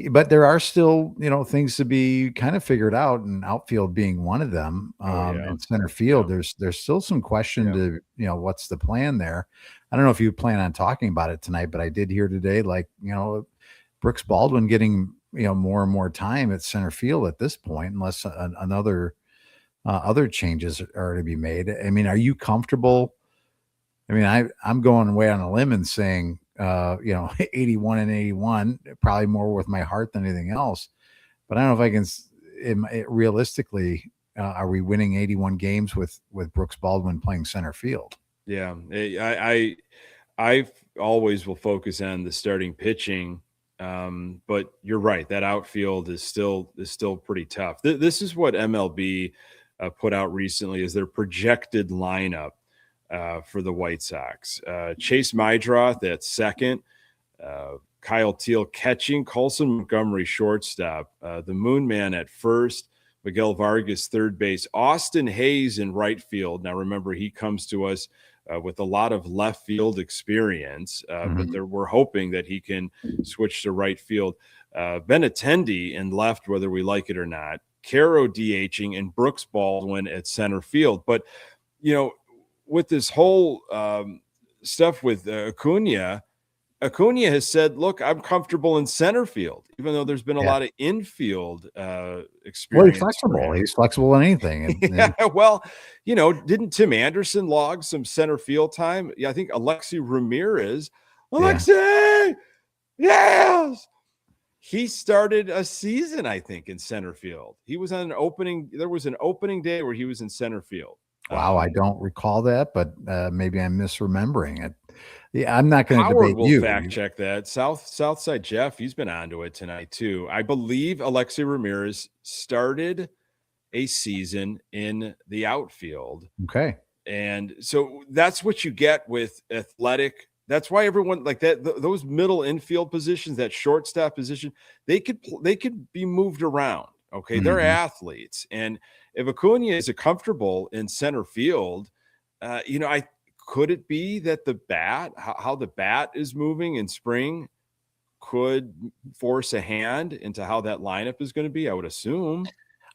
But there are still, things to be kind of figured out, and outfield being one of them. And center field, there's still some question to, what's the plan there? I don't know if you plan on talking about it tonight, but I did hear today, like, Brooks Baldwin getting, more and more time at center field at this point, unless other changes are to be made. I mean, are you comfortable? I mean, I'm going away on a limb and saying, 81 and 81, probably more with my heart than anything else. But I don't know if I can realistically, are we winning 81 games with Brooks Baldwin playing center field? Yeah. I always will focus on the starting pitching. But you're right. That outfield is still pretty tough. This is what MLB put out recently as their projected lineup for the White Sox. Chase Meidroth at second, Kyle Teal catching, Colson Montgomery shortstop, the Moon Man at first, Miguel Vargas third base, Austin Hayes in right field. Now remember, he comes to us with a lot of left field experience, but we're hoping that he can switch to right field. Benintendi in left, whether we like it or not, Caro DHing, and Brooks Baldwin at center field. But with this whole stuff with Acuna has said, look, I'm comfortable in center field, even though there's been a lot of infield experience. Well, he's flexible. He's flexible in anything. Well, didn't Tim Anderson log some center field time? Yeah, I think Alexi Ramirez. Yes! He started a season, I think, in center field. He was on an opening. There was an opening day where he was in center field. Wow, I don't recall that, but maybe I'm misremembering it. Yeah, I'm not going to debate you. Fact check that. Southside Jeff, he's been onto it tonight too. I believe Alexi Ramirez started a season in the outfield. Okay, and so that's what you get with athletic. That's why everyone like that. Those middle infield positions, that shortstop position, they could be moved around. Okay, they're athletes, and if Acuna is comfortable in center field, could it be that the bat, how the bat is moving in spring, could force a hand into how that lineup is going to be? I would assume.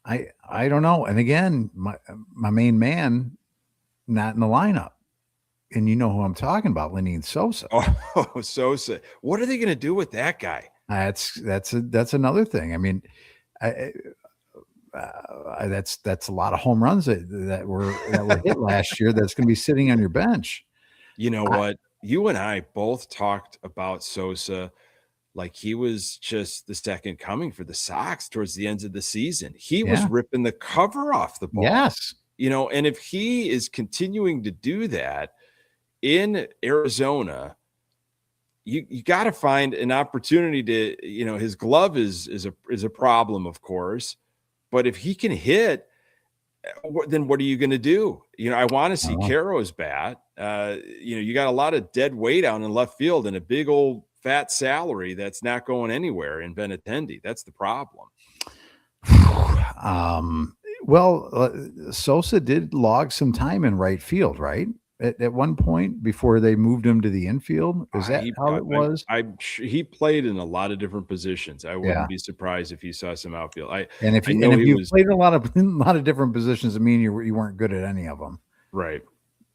I don't know. And again, my main man, not in the lineup. And you know who I'm talking about, Lenyn Sosa. Oh, Sosa. What are they going to do with that guy? That's another thing. I mean, that's a lot of home runs that were hit last year. That's going to be sitting on your bench. You know what? You and I both talked about Sosa like he was just the second coming for the Sox towards the end of the season. He was Yeah. ripping the cover off the ball. Yes. And if he is continuing to do that in Arizona, you got to find an opportunity to, his glove is a problem, of course, but if he can hit, then what are you going to do? I want to see Caro's bat. You got a lot of dead weight out in left field and a big old fat salary that's not going anywhere in Benintendi. That's the problem. Sosa did log some time in right field, right? At one point before they moved him to the infield. Is that how it was? He played in a lot of different positions. I wouldn't be surprised if he saw some outfield. If you played in a lot of different positions, it mean you weren't good at any of them. Right.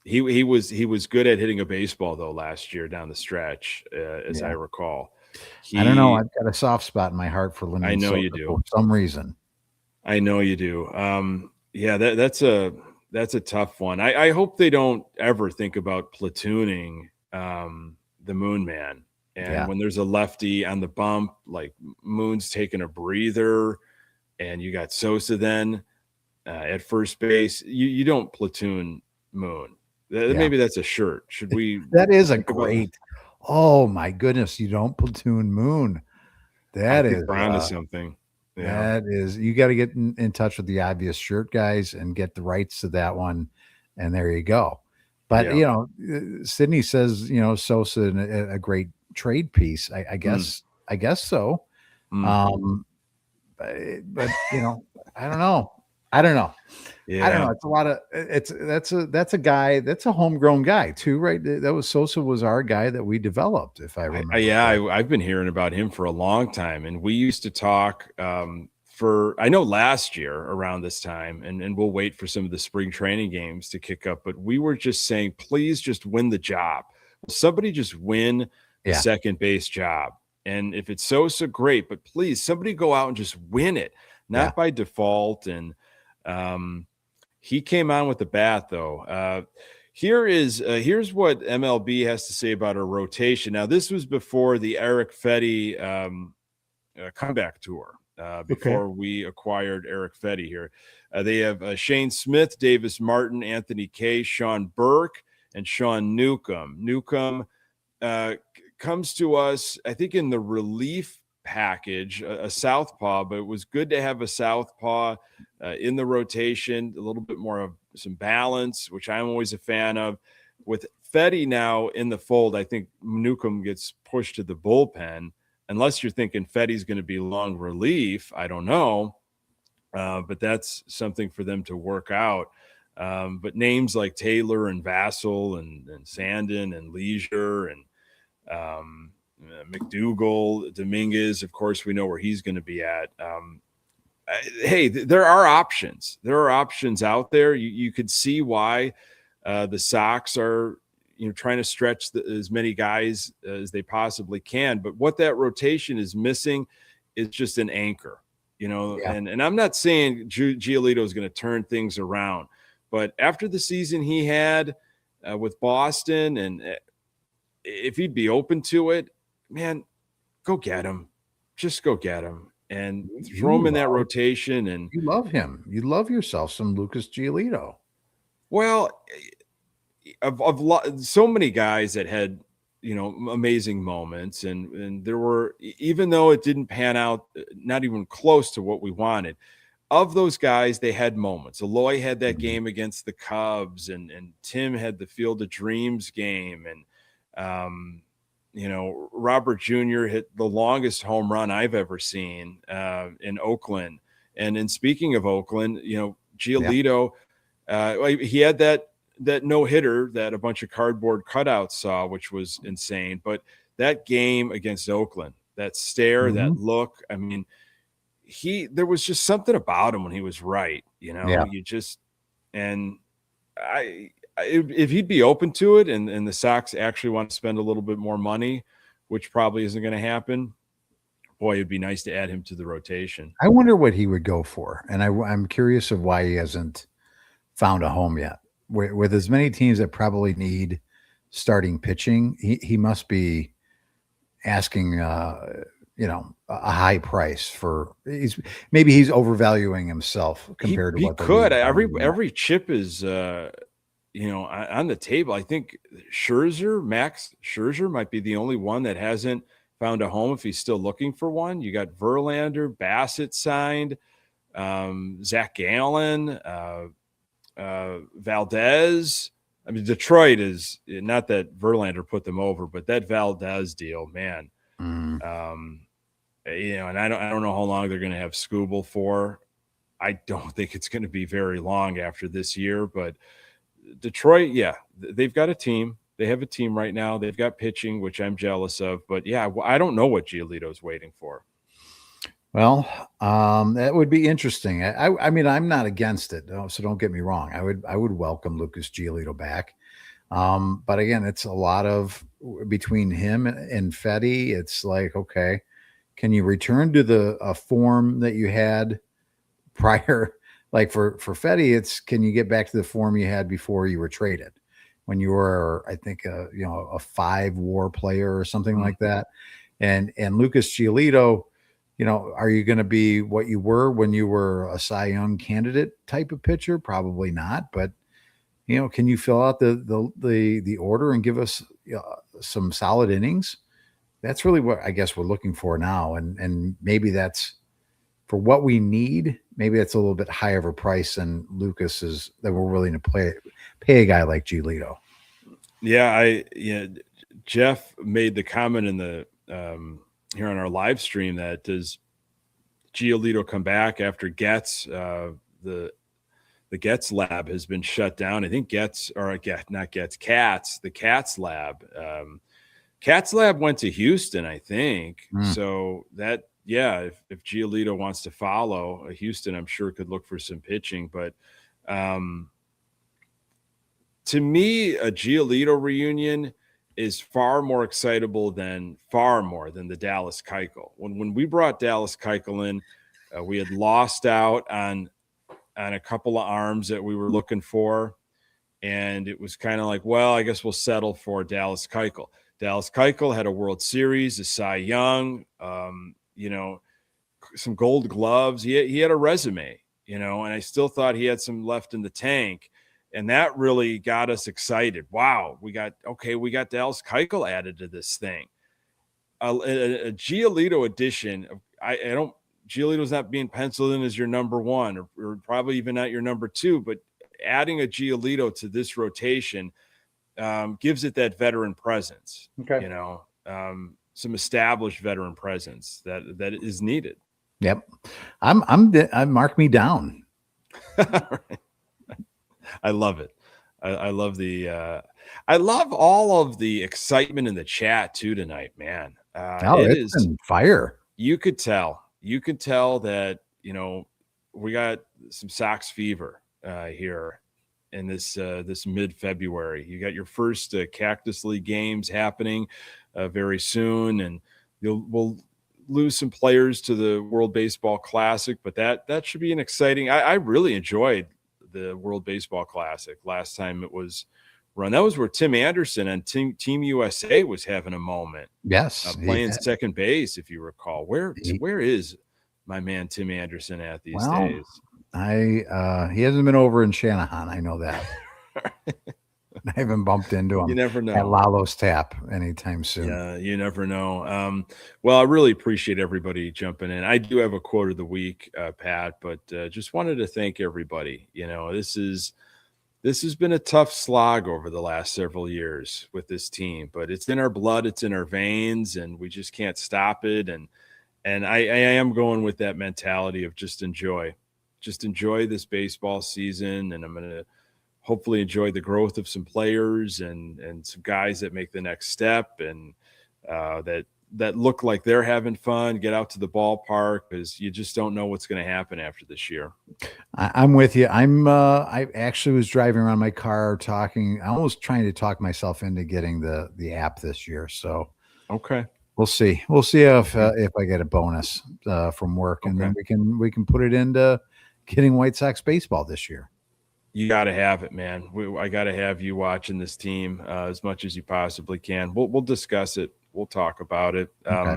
He was good at hitting a baseball though last year down the stretch, as I recall. I don't know. I've got a soft spot in my heart for Lyndon. I know Sosa you do for some reason. I know you do. That's a tough one. I hope they don't ever think about platooning the Moon Man. And when there's a lefty on the bump, like Moon's taking a breather, and you got Sosa then at first base, you don't platoon Moon. Maybe that's a shirt. Should we? That is a great. Oh my goodness! You don't platoon Moon. That is onto something. Yeah. That is, you got to get in touch with the obvious shirt guys and get the rights to that one, and there you go. But Sydney says Sosa a great trade piece. I guess so. Mm-hmm. But I don't know. Yeah. I don't know. It's a lot of that's a guy, that's a homegrown guy too, right? That was Sosa was our guy that we developed, if I remember. I've been hearing about him for a long time, and we used to talk I know last year around this time, and we'll wait for some of the spring training games to kick up, but we were just saying, please just win the job. Somebody just win the second base job. And if it's Sosa, great, but please somebody go out and just win it, not by default. And he came on with the bat though. Here's what MLB has to say about our rotation. Now, this was before the Eric Fetty comeback tour, before we acquired Eric Fetty here. They have Shane Smith, Davis Martin, Anthony Kay, Sean Burke, and Sean Newcomb. Newcomb comes to us, I think, in the relief package, a southpaw, but it was good to have a southpaw in the rotation, a little bit more of some balance, which I'm always a fan of. With Fetty now in the fold, I think Newcomb gets pushed to the bullpen, unless you're thinking Fetty's going to be long relief. I don't know, but that's something for them to work out. But names like Taylor and Vassell and Sandin and Leisure and McDougal, Dominguez, of course, we know where he's going to be at. Hey, there are options. There are options out there. You could see why the Sox are, trying to stretch as many guys as they possibly can. But what that rotation is missing is just an anchor, and I'm not saying Giolito is going to turn things around, but after the season he had with Boston, and if he'd be open to it, man, go get him. Just go get him and throw him in that rotation. And you love him. You love yourself some Lucas Giolito. Well, of so many guys that had, amazing moments, and there were, even though it didn't pan out, not even close to what we wanted, of those guys, they had moments. Eloy had that game against the Cubs, and Tim had the Field of Dreams game, and Robert Jr. hit the longest home run I've ever seen in Oakland. And in speaking of Oakland, Giolito, he had that no-hitter that a bunch of cardboard cutouts saw, which was insane. But that game against Oakland, that stare, that look, I mean, there was just something about him when he was right, if he'd be open to it, and the Sox actually want to spend a little bit more money, which probably isn't going to happen, boy, it'd be nice to add him to the rotation. I wonder what he would go for. And I'm curious of why he hasn't found a home yet. With as many teams that probably need starting pitching, he must be asking a high price for. Maybe he's overvaluing himself compared to he what the could. league probably wants. Every chip is on the table. I think Max Scherzer might be the only one that hasn't found a home if he's still looking for one. You got Verlander, Bassett signed, Zach Gallen, Valdez. I mean, Detroit is not that Verlander put them over, but that Valdez deal, man. Mm. And I don't know how long they're going to have Scooble for. I don't think it's going to be very long after this year, but Detroit, yeah, they've got a team. They have a team right now. They've got pitching, which I'm jealous of. But yeah, I don't know what Giolito's waiting for. Well, that would be interesting. I mean, I'm not against it, so don't get me wrong. I would welcome Lucas Giolito back. But again, it's a lot of between him and Fetty. It's like, okay, can you return to the form that you had prior? Like for Fetty, it's can you get back to the form you had before you were traded, when you were, I think, a 5-WAR player or something like that. And Lucas Giolito, are you going to be what you were when you were a Cy Young candidate type of pitcher? Probably not. But can you fill out the order and give us some solid innings? That's really what I guess we're looking for now. And maybe that's for what we need. Maybe that's a little bit higher of a price than Lucas is, that we're willing to pay a guy like Giolito. Yeah, Jeff made the comment in the here on our live stream that does Giolito come back after Getz? The Getz lab has been shut down. I think Katz lab. Katz lab went to Houston, I think. So that, yeah, if Giolito wants to follow Houston, I'm sure could look for some pitching. But to me, a Giolito reunion is far more excitable than the Dallas Keuchel. When we brought Dallas Keuchel in, we had lost out on a couple of arms that we were looking for. And it was kind of like, well, I guess we'll settle for Dallas Keuchel. Dallas Keuchel had a World Series, a Cy Young, some Gold Gloves. He had a resume, and I still thought he had some left in the tank. And that really got us excited. Wow, we got Dallas Keuchel added to this thing. A Giolito addition. Giolito's not being penciled in as your number one, or probably even not your number two, but adding a Giolito to this rotation gives it that veteran presence. Okay. Some established veteran presence that is needed. Yep. I mark me down. I love it. I love I love all of the excitement in the chat too tonight, man. It's been fire. You could tell that, we got some Sox fever here in this mid-February. You got your first Cactus League games happening very soon, and we'll lose some players to the World Baseball Classic, but that should be an exciting. I really enjoyed the World Baseball Classic last time it was run. That was where Tim Anderson and Team USA was having a moment. Yes, playing second base, if you recall. Where is my man Tim Anderson at these days? He hasn't been over in Shanahan. I know that. I haven't bumped into him. You never know. At Lalo's Tap anytime soon. Yeah, you never know. Well, I really appreciate everybody jumping in. I do have a quote of the week, Pat, but just wanted to thank everybody. This has been a tough slog over the last several years with this team, but it's in our blood, it's in our veins, and we just can't stop it. And I am going with that mentality of just enjoy this baseball season, and I'm going to hopefully enjoy the growth of some players and some guys that make the next step and that look like they're having fun, get out to the ballpark, because you just don't know what's going to happen after this year. I'm with you. I actually was driving around my car almost trying to talk myself into getting the app this year. So, okay. We'll see. We'll see if I get a bonus from work, and then we can put it into getting White Sox baseball this year. You got to have it, man. I got to have you watching this team as much as you possibly can. We'll discuss it we'll talk about it. Okay.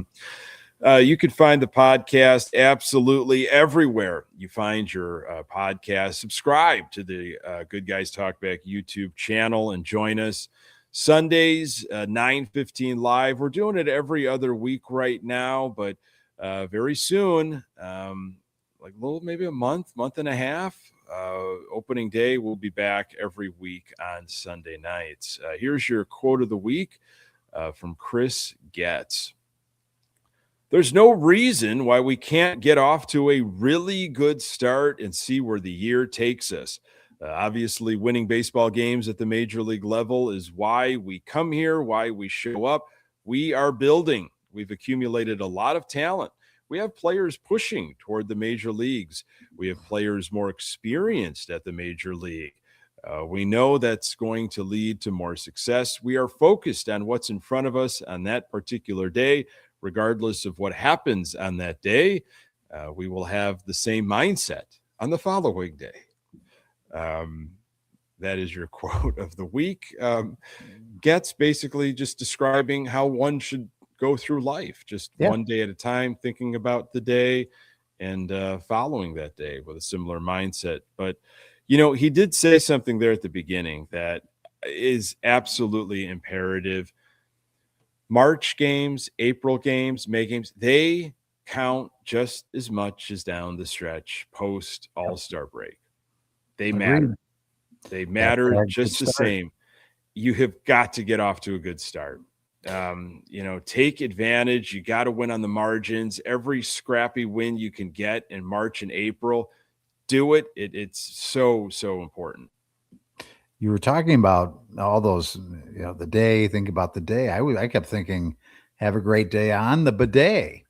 You can find the podcast absolutely everywhere you find your podcast. Subscribe to the Good Guys Talk Back YouTube channel and join us Sundays, 9:15 live. We're doing it every other week right now, but very soon, like maybe a month and a half, opening day, we'll be back every week on Sunday nights. Here's your quote of the week from Chris Getz. There's no reason why we can't get off to a really good start and see where the year takes us. Obviously, winning baseball games at the major league level is why we come here, why we show up. We are building. We've accumulated a lot of talent. We have players pushing toward the major leagues. We have players more experienced at the major league. We know that's going to lead to more success. We are focused on what's in front of us on that particular day. Regardless of what happens on that day, we will have the same mindset on the following day. That is your quote of the week. Getz basically just describing how one should go through life, just one day at a time, thinking about the day and following that day with a similar mindset. But, he did say something there at the beginning that is absolutely imperative. March games, April games, May games, they count just as much as down the stretch post All-Star break. They matter. They matter just the same. You have got to get off to a good start. Take advantage. You got to win on the margins. Every scrappy win you can get in March and April, do it. It's so, so important. You were talking about all those, the day, think about the day. I kept thinking, have a great day on the bidet.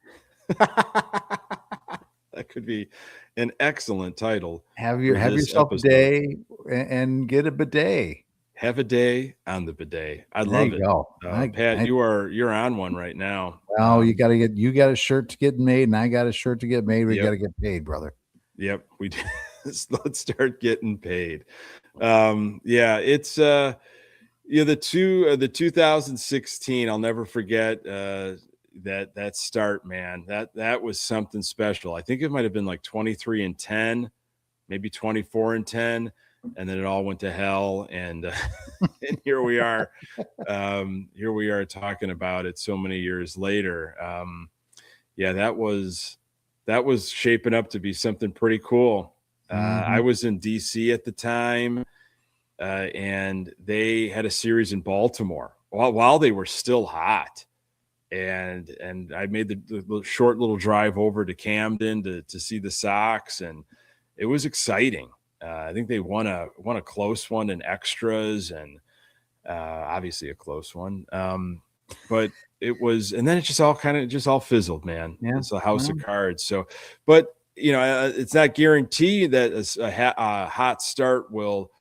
That could be an excellent title. Have yourself a day and get a bidet. Have a day on the bidet. I love it. Go. Pat, you're on one right now. Well, you got a shirt to get made, and I got a shirt to get made. We got to get paid, brother. Yep, we do. Let's start getting paid. It's the 2016. I'll never forget that start, man. That was something special. I think it might have been like 23-10, maybe 24-10, and then it all went to hell. And and here we are. Here we are talking about it so many years later. That was shaping up to be something pretty cool. I was in DC at the time, and they had a series in Baltimore while they were still hot. And I made the short little drive over to Camden to see the Sox, and it was exciting. I think they won a close one in extras, and obviously a close one. But it was, and then it just all fizzled, man. Yeah, it's a house of cards. So, but it's not guaranteed that a hot start will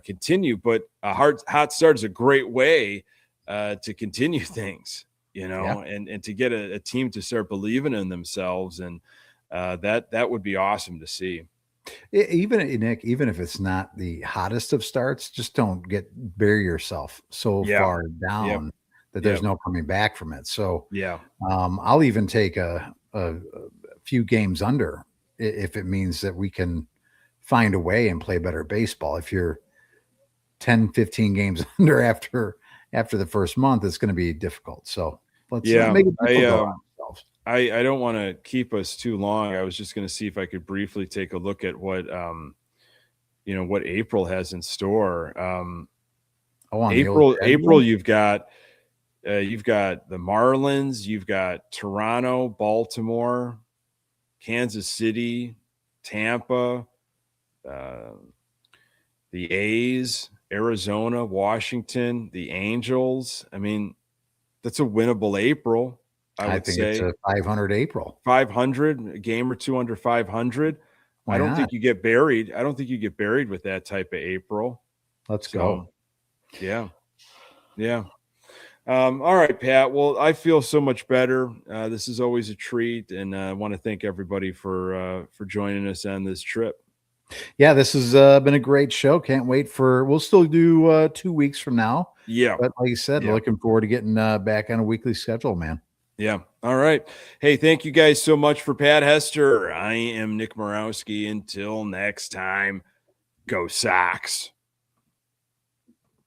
continue, but a hot start is a great way to continue things, and to get a team to start believing in themselves. And that would be awesome to see. Even Nick, even if it's not the hottest of starts, just don't bury yourself so far down that there's no coming back from it. So I'll even take a few games under if it means that we can find a way and play better baseball. If you're 10, 15 games under after the first month, it's going to be difficult. So let's make it I don't want to keep us too long. I was just going to see if I could briefly take a look at what April has in store. April, you've got the Marlins, you've got Toronto, Baltimore, Kansas City, Tampa, the A's, Arizona, Washington, the Angels. I mean, that's a winnable April. I think it's a 500 April. 500, a game or two under 500. I don't think you get buried. I don't think you get buried with that type of April. Let's go. Yeah. All right, Pat. Well, I feel so much better. This is always a treat, and I want to thank everybody for joining us on this trip. Yeah, this has been a great show. Can't wait we'll still do 2 weeks from now. Yeah. But like you said, looking forward to getting back on a weekly schedule, man. Yeah. All right. Hey, thank you guys so much for Pat Hester. I am Nick Murawski. Until next time, go Sox.